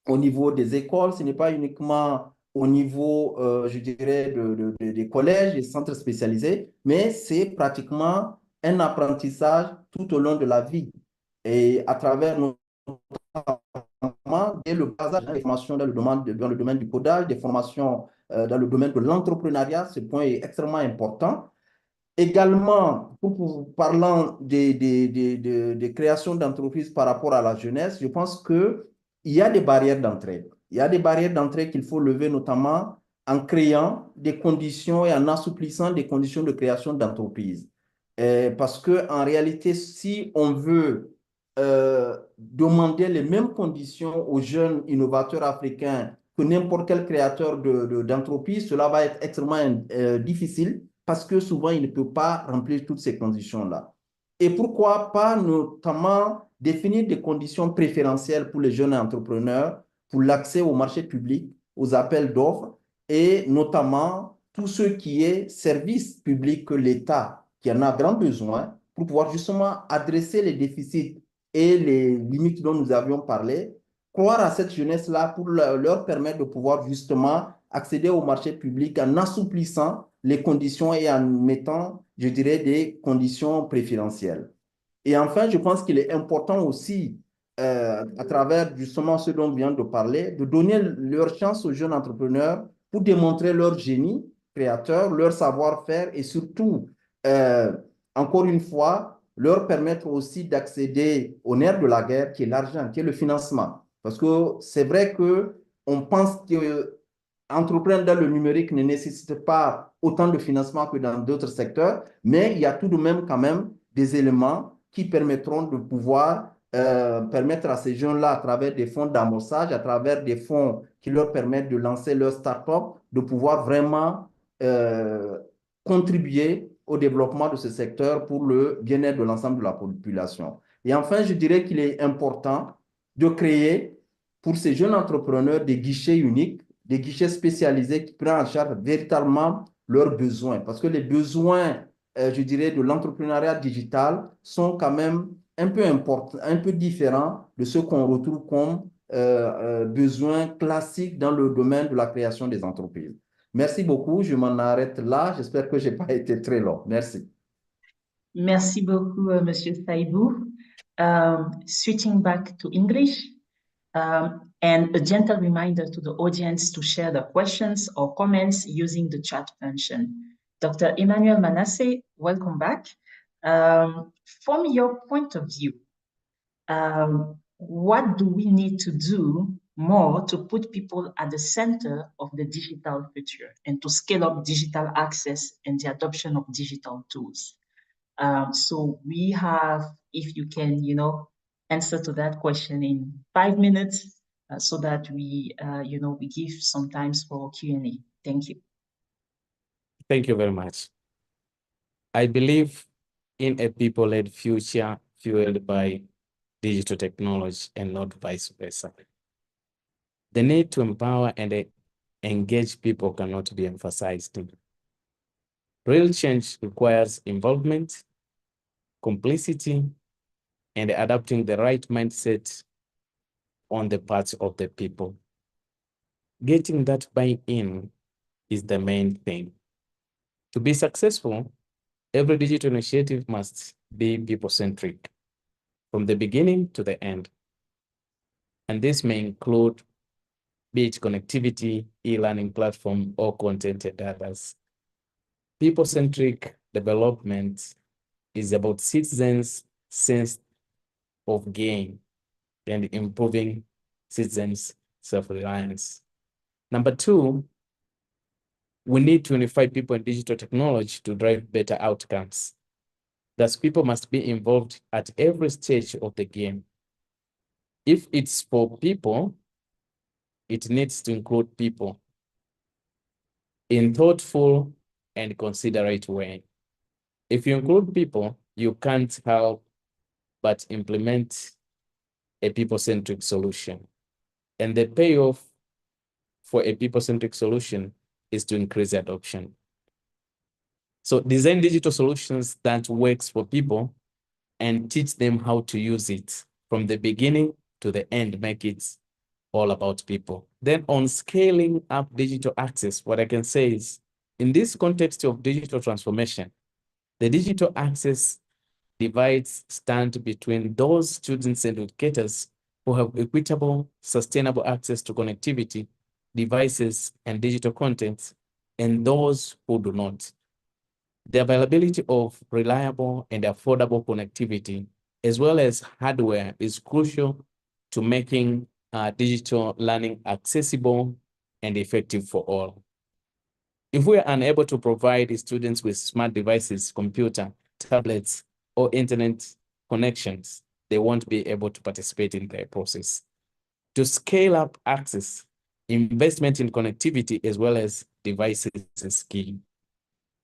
au niveau des écoles, ce n'est pas uniquement au niveau, je dirais, des collèges, des centres spécialisés, mais c'est pratiquement un apprentissage tout au long de la vie. Et à travers dès le bas âge, des formations dans le domaine du codage, des formations dans le domaine de l'entrepreneuriat, ce point est extrêmement important. Également, parlant des créations d'entreprises par rapport à la jeunesse, je pense qu'il y a des barrières d'entrée. Il y a des barrières d'entrée qu'il faut lever, notamment en créant des conditions et en assouplissant des conditions de création d'entreprises. Parce qu'en réalité, si on veut demander les mêmes conditions aux jeunes innovateurs africains que n'importe quel créateur d'entreprise, cela va être extrêmement difficile parce que souvent, il ne peut pas remplir toutes ces conditions-là. Et pourquoi pas notamment définir des conditions préférentielles pour les jeunes entrepreneurs, pour l'accès au marché public, aux appels d'offres, et notamment tout ce qui est service public que l'État, qui en a grand besoin, pour pouvoir justement adresser les déficits et les limites dont nous avions parlé, croire à cette jeunesse-là pour leur permettre de pouvoir justement accéder au marché public en assouplissant les conditions et en mettant, je dirais, des conditions préférentielles. Et enfin, je pense qu'il est important aussi, à travers justement ce dont on vient de parler, de donner leur chance aux jeunes entrepreneurs pour démontrer leur génie créateur, leur savoir-faire et surtout, encore une fois, leur permettre aussi d'accéder au nerf de la guerre, qui est l'argent, qui est le financement. Parce que c'est vrai qu'on pense que entreprendre dans le numérique ne nécessite pas autant de financement que dans d'autres secteurs, mais il y a tout de même quand même des éléments qui permettront de pouvoir permettre à ces jeunes-là, à travers des fonds d'amorçage, à travers des fonds qui leur permettent de lancer leur start-up, de pouvoir vraiment contribuer au développement de ce secteur pour le bien-être de l'ensemble de la population. Et enfin, je dirais qu'il est important de créer pour ces jeunes entrepreneurs des guichets uniques, des guichets spécialisés qui prennent en charge véritablement leurs besoins. Parce que les besoins, je dirais, de l'entrepreneuriat digital sont quand même un peu différents de ceux qu'on retrouve comme besoins classiques dans le domaine de la création des entreprises. Merci beaucoup, je m'en arrête là. J'espère que je n'ai pas été très long. Merci. Merci beaucoup, Monsieur Saibou. Switching back to English, and a gentle reminder to the audience to share the questions or comments using the chat function. Dr. Emmanuel Manasseh, welcome back. From your point of view, what do we need to do more to put people at the center of the digital future and to scale up digital access and the adoption of digital tools? So we have, if you can, answer to that question in 5 minutes, so that we, we give some time for Q&A. Thank you. Thank you very much. I believe in a people-led future fueled by digital technology and not vice versa. The need to empower and engage people cannot be emphasized. Real change requires involvement, complicity, and adapting the right mindset on the parts of the people. Getting that buy-in is the main thing. To be successful, every digital initiative must be people-centric from the beginning to the end. And this may include be it connectivity, e-learning platform, or content and others. People-centric development is about citizens' sense of gain and improving citizens' self-reliance. Number two, we need to unify people in digital technology to drive better outcomes. Thus, people must be involved at every stage of the game. If it's for people, it needs to include people in thoughtful and considerate way. If you include people, you can't help but implement a people-centric solution. And the payoff for a people-centric solution is to increase adoption. So design digital solutions that works for people and teach them how to use it from the beginning to the end, make it all about people. Then on scaling up digital access, what I can say is, in this context of digital transformation, the digital access divides stand between those students and educators who have equitable, sustainable access to connectivity, devices, and digital content, and those who do not. The availability of reliable and affordable connectivity, as well as hardware, is crucial to making digital learning accessible and effective for all. If we are unable to provide students with smart devices, computer, tablets, or internet connections, they won't be able to participate in the process. To scale up access, investment in connectivity as well as devices is key.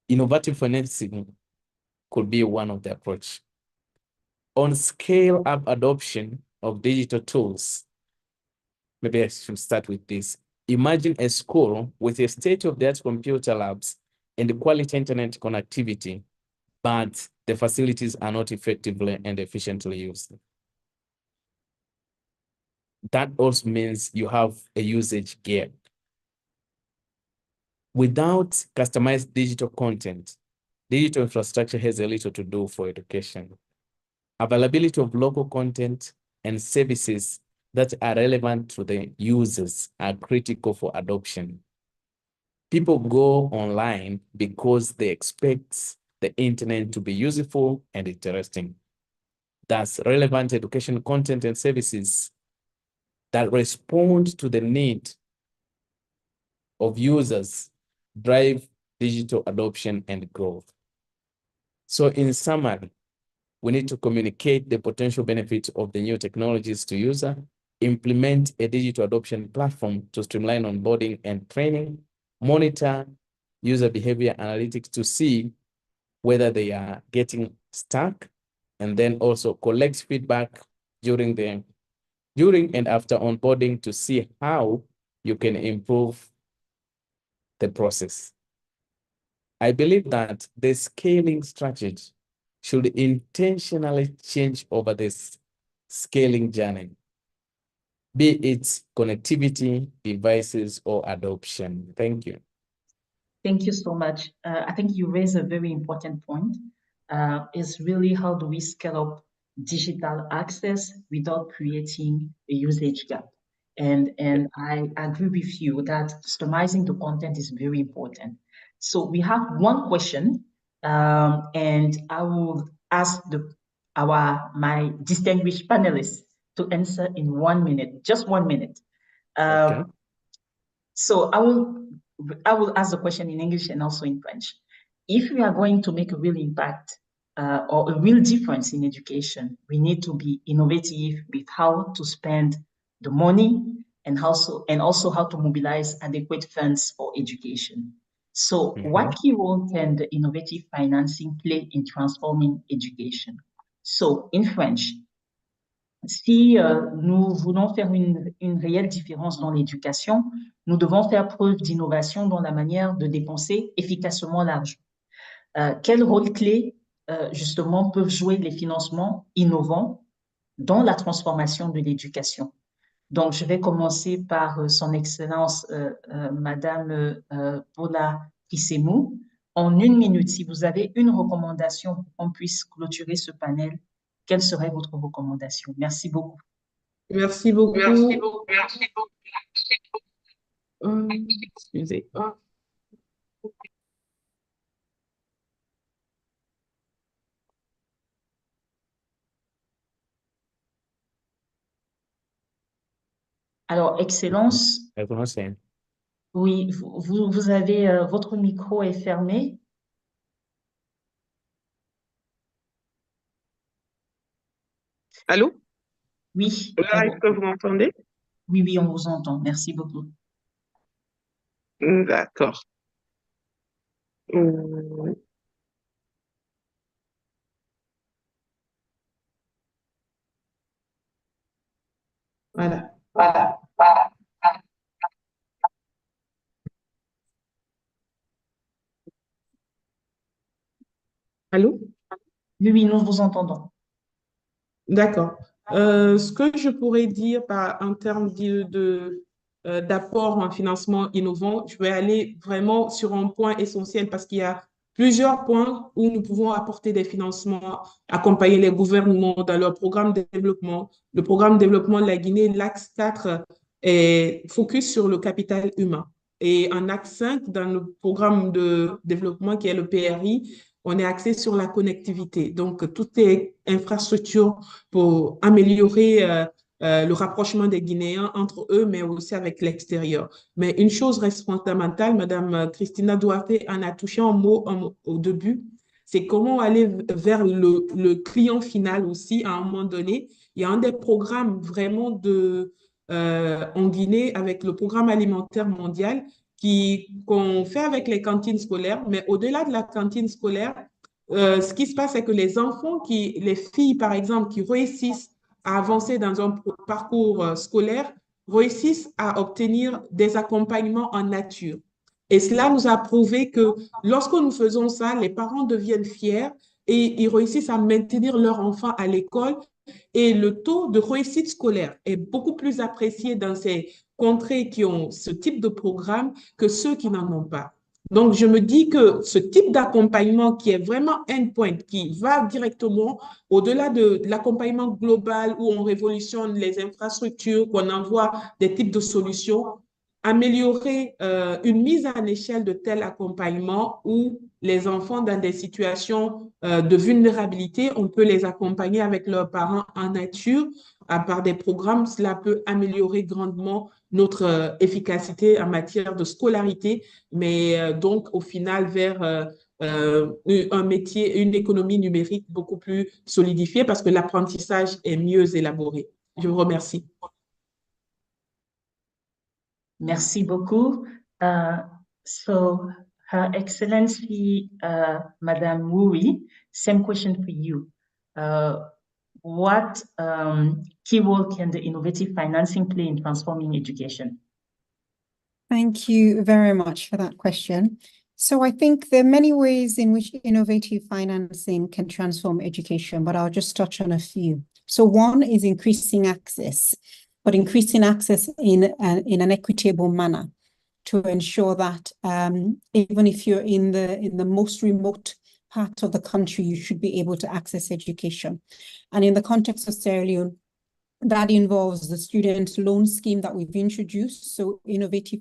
Innovative financing could be one of the approach. On scale up adoption of digital tools, maybe I should start with this. Imagine a school with a state-of-the-art computer labs and quality internet connectivity, but the facilities are not effectively and efficiently used. That also means you have a usage gap. Without customized digital content, digital infrastructure has a little to do for education. Availability of local content and services that are relevant to the users are critical for adoption. People go online because they expect the internet to be useful and interesting. Thus, relevant education content and services that respond to the need of users drive digital adoption and growth. So in summary, we need to communicate the potential benefits of the new technologies to user, implement a digital adoption platform to streamline onboarding and training, monitor user behavior analytics to see whether they are getting stuck, and then also collect feedback during and after onboarding to see how you can improve the process. I believe that the scaling strategy should intentionally change over this scaling journey, be it connectivity, devices, or adoption. Thank you. Thank you so much. I think you raise a very important point. Is really how do we scale up digital access without creating a usage gap? And I agree with you that customizing the content is very important. So we have one question, and I will ask my distinguished panelists to answer in 1 minute, just 1 minute. Okay. So I will ask the question in English and also in French. If we are going to make a real impact or a real difference in education, we need to be innovative with how to spend the money and also how to mobilize adequate funds for education. So what key role can the innovative financing play in transforming education? So, in French, si nous voulons faire une réelle différence dans l'éducation, nous devons faire preuve d'innovation dans la manière de dépenser efficacement l'argent. Quel rôle clé, justement, peuvent jouer les financements innovants dans la transformation de l'éducation? Donc, je vais commencer par son Excellence, Madame Bola Kissemou. En 1 minute, si vous avez une recommandation pour qu'on puisse clôturer ce panel, quelle serait votre recommandation? Merci beaucoup. Merci beaucoup. Merci beaucoup. Excusez. Alors, Excellence, oui, vous avez, votre micro est fermé. Allô? Oui. Là, est-ce que vous m'entendez? Oui, oui, on vous entend. Merci beaucoup. D'accord. Voilà. Allô? Oui, oui, nous vous entendons. D'accord. Ce que je pourrais dire en termes d'apport en financement innovant, je vais aller vraiment sur un point essentiel parce qu'il y a plusieurs points où nous pouvons apporter des financements, accompagner les gouvernements dans leur programme de développement. Le programme de développement de la Guinée, l'axe 4, est focus sur le capital humain. Et en axe 5, dans le programme de développement qui est le PRI, on est axé sur la connectivité. Donc, toutes les infrastructures pour améliorer le rapprochement des Guinéens entre eux, mais aussi avec l'extérieur. Mais une chose reste fondamentale, Madame Christina Duarte en a touché un mot au début, c'est comment aller vers le client final aussi à un moment donné. Il y a un des programmes vraiment en Guinée avec le programme alimentaire mondial qu'on fait avec les cantines scolaires, mais au-delà de la cantine scolaire, ce qui se passe, c'est que les filles, par exemple, qui réussissent à avancer dans un parcours scolaire, réussissent à obtenir des accompagnements en nature. Et cela nous a prouvé que lorsque nous faisons ça, les parents deviennent fiers et ils réussissent à maintenir leur enfant à l'école. Et le taux de réussite scolaire est beaucoup plus apprécié dans ces contrées qui ont ce type de programme que ceux qui n'en ont pas. Donc, je me dis que ce type d'accompagnement qui est vraiment endpoint, qui va directement au-delà de l'accompagnement global où on révolutionne les infrastructures, qu'on envoie des types de solutions, améliorer une mise en échelle de tel accompagnement où les enfants dans des situations de vulnérabilité, on peut les accompagner avec leurs parents en nature. À part des programmes, cela peut améliorer grandement notre efficacité en matière de scolarité, mais donc au final vers un métier, une économie numérique beaucoup plus solidifiée parce que l'apprentissage est mieux élaboré. Je vous remercie. Merci beaucoup. So, Her Excellency, Madame Wui, same question for you. What key role can the innovative financing play in transforming education? Thank you very much for that question. So I think there are many ways in which innovative financing can transform education, but I'll just touch on a few. So one is increasing access, but increasing access in an equitable manner to ensure that even if you're in the most remote part of the country, you should be able to access education. And in the context of Sierra Leone, that involves the student loan scheme that we've introduced. So innovative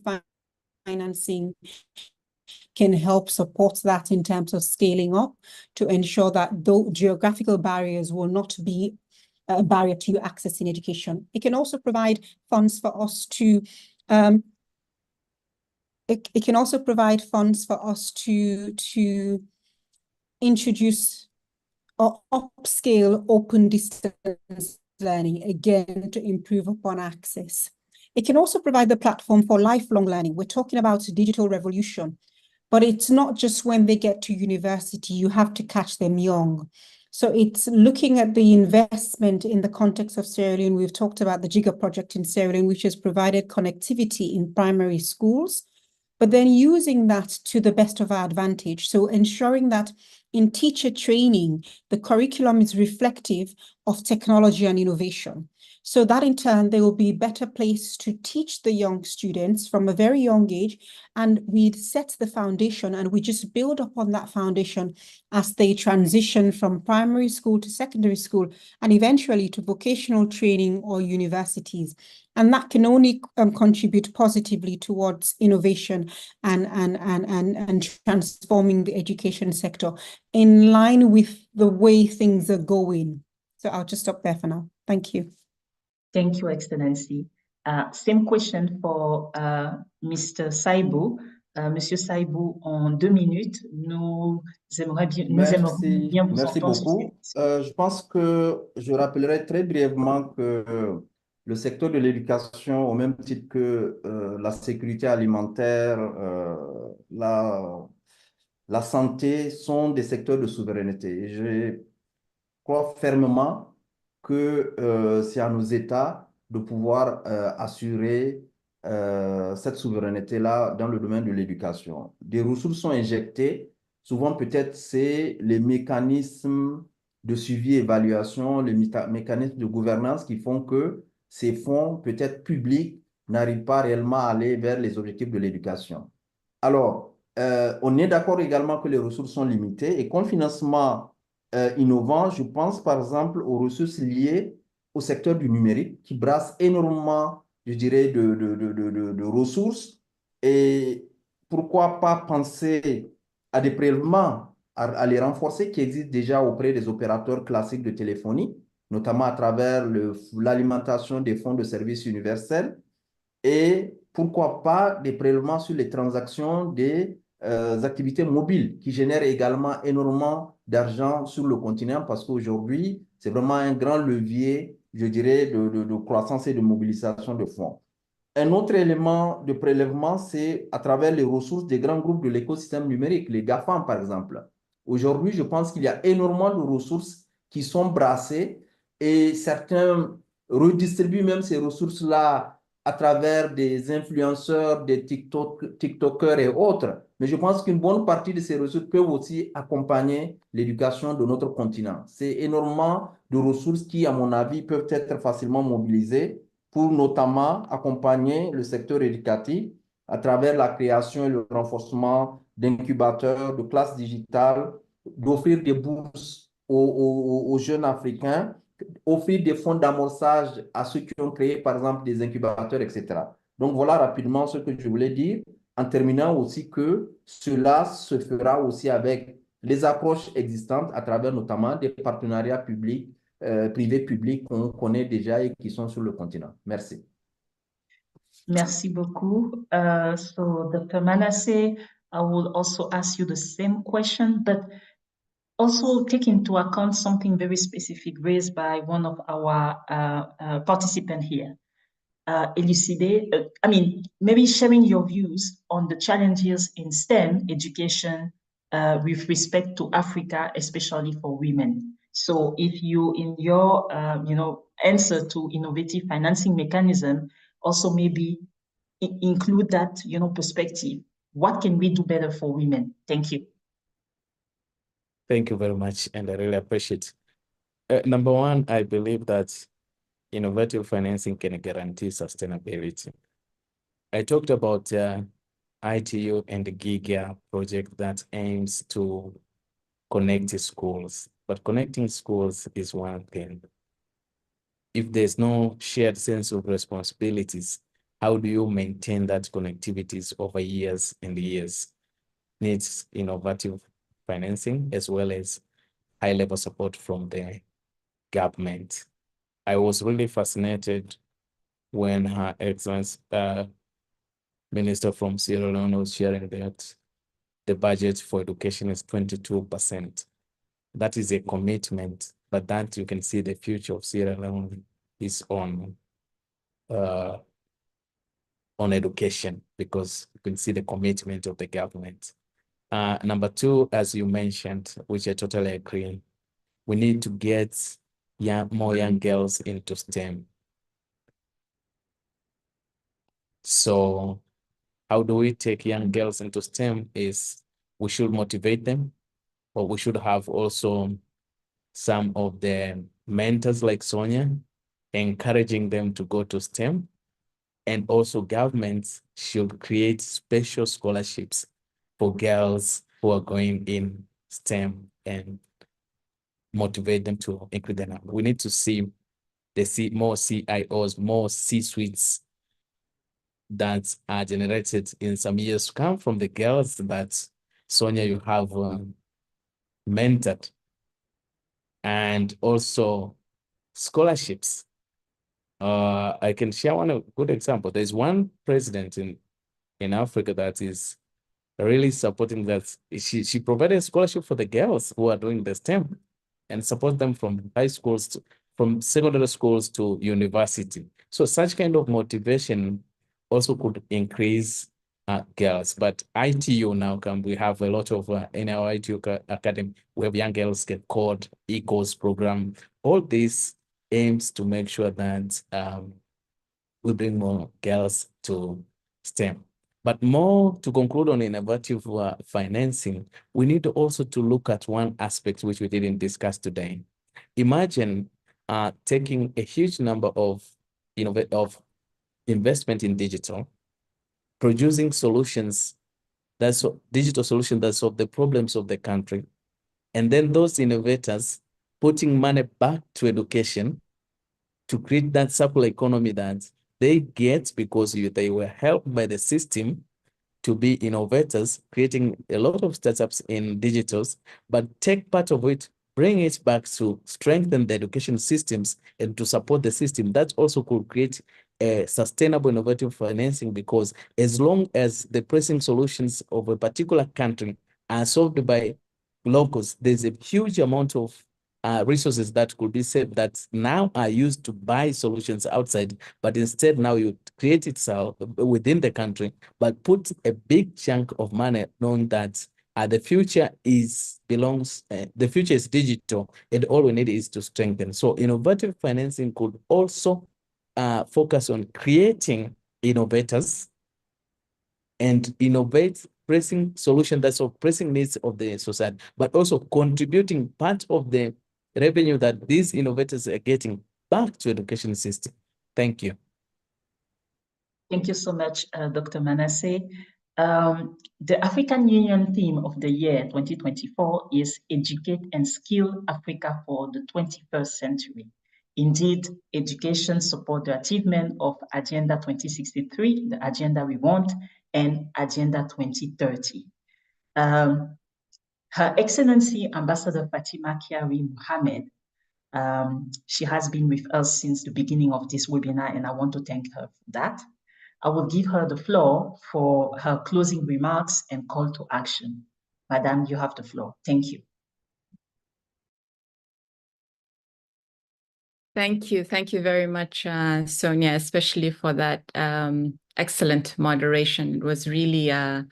financing can help support that in terms of scaling up to ensure that though geographical barriers will not be a barrier to you accessing education. It can also provide funds for us to introduce or upscale open distance learning, again, to improve upon access. It can also provide the platform for lifelong learning. We're talking about digital revolution. But it's not just when they get to university, you have to catch them young. So it's looking at the investment in the context of Sierra Leone. We've talked about the Giga project in Sierra Leone, which has provided connectivity in primary schools, but then using that to the best of our advantage. So ensuring that in teacher training, the curriculum is reflective of technology and innovation. So that in turn, they will be better placed to teach the young students from a very young age. And we set the foundation and we just build upon that foundation as they transition from primary school to secondary school and eventually to vocational training or universities. And that can only contribute positively towards innovation and transforming the education sector in line with the way things are going. So I'll just stop there for now. Thank you. Thank you, Excellency. Same question for Mr. Saibou. Monsieur Saibou, en 2 minutes, nous aimerions bien vous Merci entendre sur cette beaucoup. question. Je pense que je rappellerai très brièvement que le secteur de l'éducation, au même titre que la sécurité alimentaire, la santé, sont des secteurs de souveraineté. Et je crois fermement que c'est à nos États de pouvoir assurer cette souveraineté-là dans le domaine de l'éducation. Des ressources sont injectées. Souvent, peut-être, c'est les mécanismes de suivi et évaluation, les mécanismes de gouvernance qui font que ces fonds, peut-être publics, n'arrivent pas réellement à aller vers les objectifs de l'éducation. Alors, on est d'accord également que les ressources sont limitées et qu'un financement innovant, je pense par exemple aux ressources liées au secteur du numérique qui brasse énormément, je dirais, de ressources. Et pourquoi pas penser à des prélèvements, à les renforcer qui existent déjà auprès des opérateurs classiques de téléphonie, notamment à travers l'alimentation des fonds de services universels et pourquoi pas des prélèvements sur les transactions des activités mobiles qui génèrent également énormément d'argent sur le continent parce qu'aujourd'hui, c'est vraiment un grand levier, je dirais, de croissance et de mobilisation de fonds. Un autre élément de prélèvement, c'est à travers les ressources des grands groupes de l'écosystème numérique, les GAFAM par exemple. Aujourd'hui, je pense qu'il y a énormément de ressources qui sont brassées et certains redistribuent même ces ressources-là à travers des influenceurs, des TikTokers et autres. Mais je pense qu'une bonne partie de ces ressources peuvent aussi accompagner l'éducation de notre continent. C'est énormément de ressources qui, à mon avis, peuvent être facilement mobilisées pour notamment accompagner le secteur éducatif à travers la création et le renforcement d'incubateurs, de classes digitales, d'offrir des bourses aux jeunes Africains, offrir des fonds d'amorçage à ceux qui ont créé, par exemple, des incubateurs, etc. Donc, voilà rapidement ce que je voulais dire, en terminant aussi que cela se fera aussi avec les approches existantes à travers notamment des partenariats publics, privés publics qu'on connaît déjà et qui sont sur le continent. Merci. Merci beaucoup. So, Dr. Manasseh, I will also ask you the same question, but also take into account something very specific raised by one of our participants here. Elucidate, maybe sharing your views on the challenges in STEM education with respect to Africa, especially for women. So if you, in your, answer to innovative financing mechanism, also maybe include that, perspective. What can we do better for women? Thank you. Thank you very much, and I really appreciate it. Number one, I believe that innovative financing can guarantee sustainability. I talked about ITU and the GIGA project that aims to connect schools, but connecting schools is one thing. If there's no shared sense of responsibilities, how do you maintain that connectivities over years and years? Needs innovative financing as well as high-level support from the government. I was really fascinated when Her Excellency Minister from Sierra Leone was sharing that the budget for education is 22%. That is a commitment, but that you can see the future of Sierra Leone is on education because you can see the commitment of the government. Number two, as you mentioned, which I totally agree, we need to get more young girls into STEM. So how do we take young girls into STEM is we should motivate them, but we should have also some of the mentors like Sonia, encouraging them to go to STEM. And also governments should create special scholarships for girls who are going in STEM and motivate them to increase their number. We need to see more CIOs, more C-suites that are generated in some years to come from the girls that Sonia you have mentored, and also scholarships. I can share one good example. There's one president in Africa that is really supporting that. She provided a scholarship for the girls who are doing the STEM and support them from high schools from secondary schools to university. So such kind of motivation also could increase girls. But ITU now we have a lot of in our ITU academy, we have young girls get called ECOS program. All this aims to make sure that we bring more girls to STEM. But more to conclude on innovative financing, we need also to look at one aspect which we didn't discuss today. Imagine taking a huge number of investment in digital, producing solutions digital solutions that solve the problems of the country, and then those innovators putting money back to education to create that circular economy that they get because they were helped by the system to be innovators, creating a lot of startups in digitals, but take part of it, bring it back to strengthen the education systems and to support the system. That also could create a sustainable innovative financing, because as long as the pressing solutions of a particular country are solved by locals, there's a huge amount of resources that could be saved that now are used to buy solutions outside, but instead now you create itself within the country, but put a big chunk of money knowing that the future is digital, and all we need is to strengthen. So innovative financing could also focus on creating innovators and innovate pressing solutions that solve pressing needs of the society, but also contributing part of the revenue that these innovators are getting back to education system. Thank you. Thank you so much, Dr. Manasseh. The African Union theme of the year 2024 is Educate and Skill Africa for the 21st Century. Indeed, education supports the achievement of Agenda 2063, the agenda we want, and Agenda 2030. Her Excellency Ambassador Fatima Kiari Mohammed, she has been with us since the beginning of this webinar, and I want to thank her for that. I will give her the floor for her closing remarks and call to action. Madam, you have the floor. Thank you. Thank you. Thank you very much, Sonia, especially for that excellent moderation. It was really a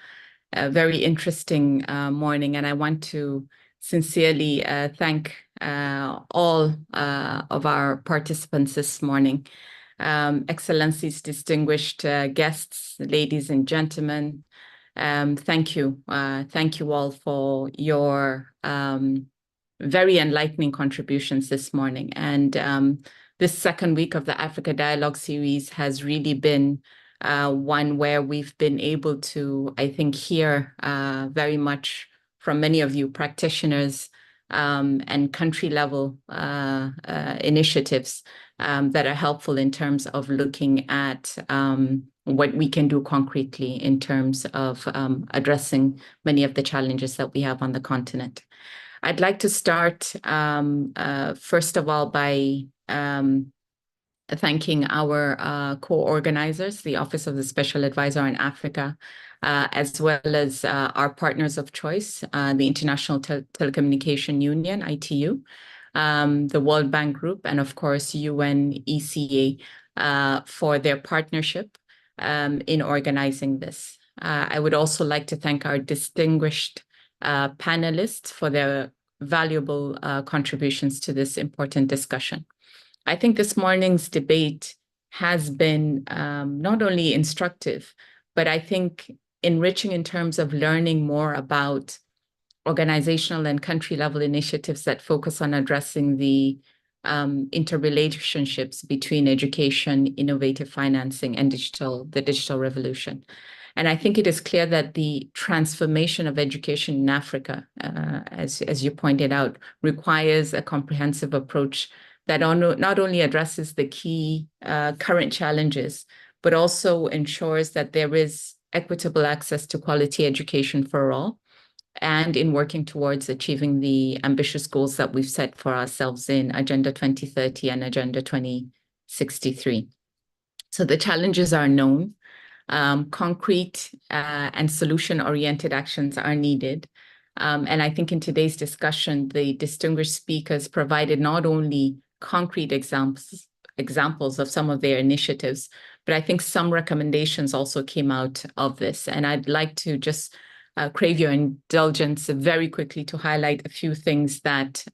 very interesting morning, and I want to sincerely thank all of our participants this morning. Excellencies, distinguished guests, ladies and gentlemen, thank you. Thank you all for your very enlightening contributions this morning. And this second week of the Africa Dialogue series has really been one where we've been able to, I think, hear very much from many of you practitioners and country level initiatives that are helpful in terms of looking at what we can do concretely in terms of addressing many of the challenges that we have on the continent. I'd like to start, first of all, by thanking our co-organizers, the Office of the Special Advisor on Africa, as well as our partners of choice, the International Telecommunication Union, ITU, the World Bank Group, and of course, UNECA, for their partnership in organizing this. I would also like to thank our distinguished panelists for their valuable contributions to this important discussion. I think this morning's debate has been not only instructive, but I think enriching in terms of learning more about organizational and country level initiatives that focus on addressing the interrelationships between education, innovative financing, and the digital revolution. And I think it is clear that the transformation of education in Africa, as you pointed out, requires a comprehensive approach that not only addresses the key current challenges, but also ensures that there is equitable access to quality education for all, and in working towards achieving the ambitious goals that we've set for ourselves in Agenda 2030 and Agenda 2063. So the challenges are known. Concrete and solution-oriented actions are needed. And I think in today's discussion, the distinguished speakers provided not only concrete examples of some of their initiatives, but I think some recommendations also came out of this. And I'd like to just crave your indulgence very quickly to highlight a few things that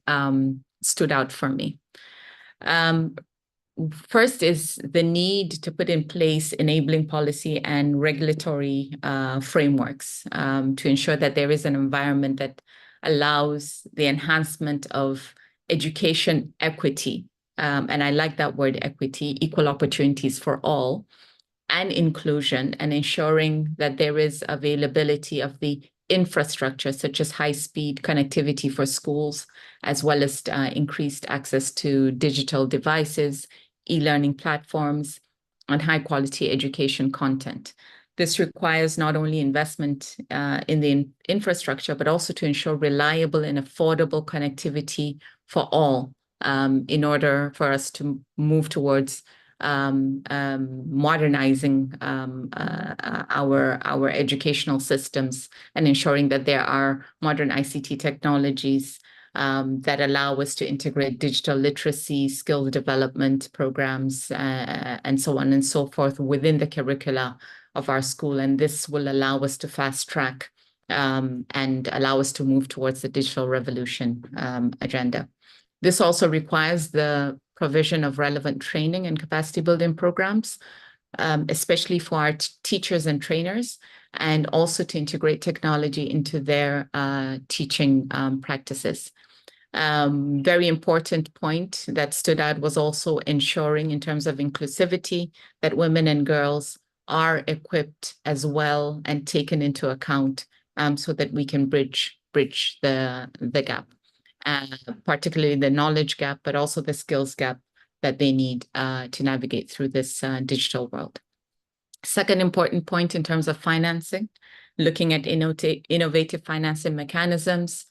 stood out for me. First is the need to put in place enabling policy and regulatory frameworks to ensure that there is an environment that allows the enhancement of education equity. And I like that word equity, equal opportunities for all, and inclusion, and ensuring that there is availability of the infrastructure, such as high-speed connectivity for schools, as well as increased access to digital devices, e-learning platforms, and high-quality education content. This requires not only investment in the infrastructure, but also to ensure reliable and affordable connectivity for all in order for us to move towards modernizing our educational systems and ensuring that there are modern ICT technologies that allow us to integrate digital literacy, skill development programs, and so on and so forth within the curricula of our school. And this will allow us to fast track and allow us to move towards the digital revolution agenda. This also requires the provision of relevant training and capacity building programs, especially for our teachers and trainers, and also to integrate technology into their teaching practices. Very important point that stood out was also ensuring, in terms of inclusivity, that women and girls are equipped as well and taken into account so that we can bridge the gap. Particularly the knowledge gap, but also the skills gap that they need to navigate through this digital world. Second important point in terms of financing, looking at innovative financing mechanisms,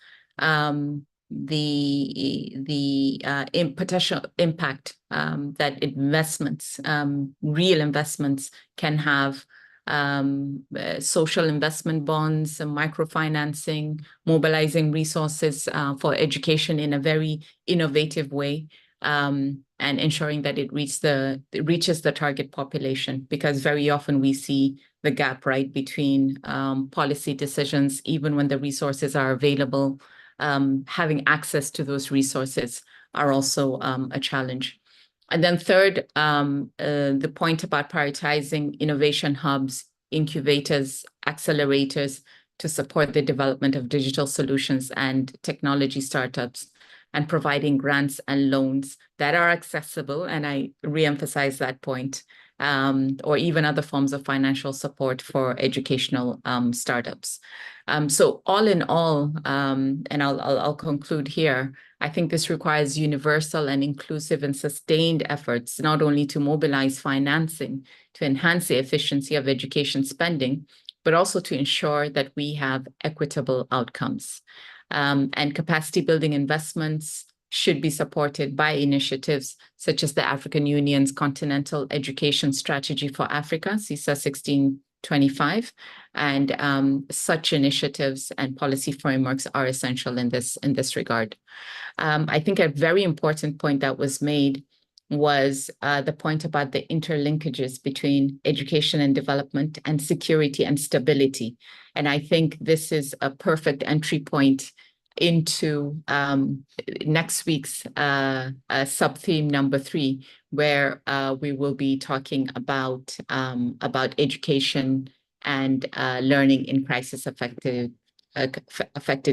the potential impact that investments, real investments can have, social investment bonds, microfinancing, mobilizing resources for education in a very innovative way, and ensuring that it reaches the target population, because very often we see the gap, right, between policy decisions, even when the resources are available, having access to those resources are also a challenge. And then third, the point about prioritizing innovation hubs, incubators, accelerators to support the development of digital solutions and technology startups, and providing grants and loans that are accessible, and I reemphasize that point, or even other forms of financial support for educational startups. So all in all, and I'll conclude here, I think this requires universal and inclusive and sustained efforts, not only to mobilize financing to enhance the efficiency of education spending, but also to ensure that we have equitable outcomes. And capacity building investments should be supported by initiatives such as the African Union's Continental Education Strategy for Africa, CISA 1625, and such initiatives and policy frameworks are essential in this regard. I think a very important point that was made was the point about the interlinkages between education and development and security and stability. And I think this is a perfect entry point into next week's sub-theme number 3, where we will be talking about education and learning in crisis-affected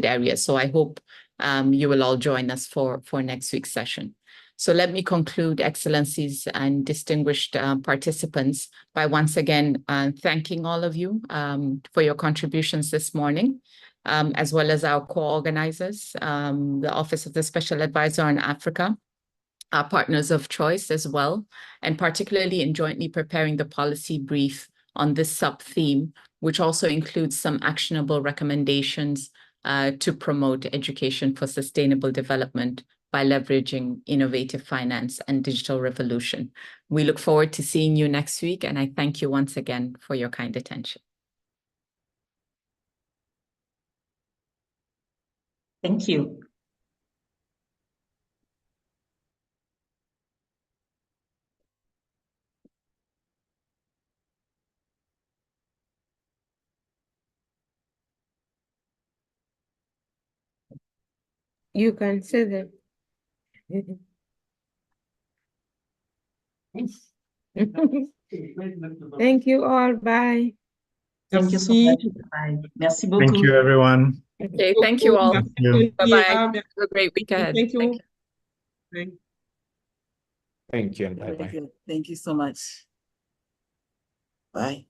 areas. So I hope you will all join us for next week's session. So let me conclude, Excellencies and distinguished participants, by once again thanking all of you for your contributions this morning, as well as our co-organizers, the Office of the Special Advisor on Africa, our partners of choice as well, and particularly in jointly preparing the policy brief on this sub-theme, which also includes some actionable recommendations to promote education for sustainable development by leveraging innovative finance and digital revolution. We look forward to seeing you next week, and I thank you once again for your kind attention. Thank you. You can say that. Thank you all. Bye. Thank you so Merci. much. Bye. Merci beaucoup. Thank you, everyone. Okay, thank you all. Thank you. Bye-bye. Have a great week ahead. Thank you. Thank you and bye-bye. Thank you so much. Bye.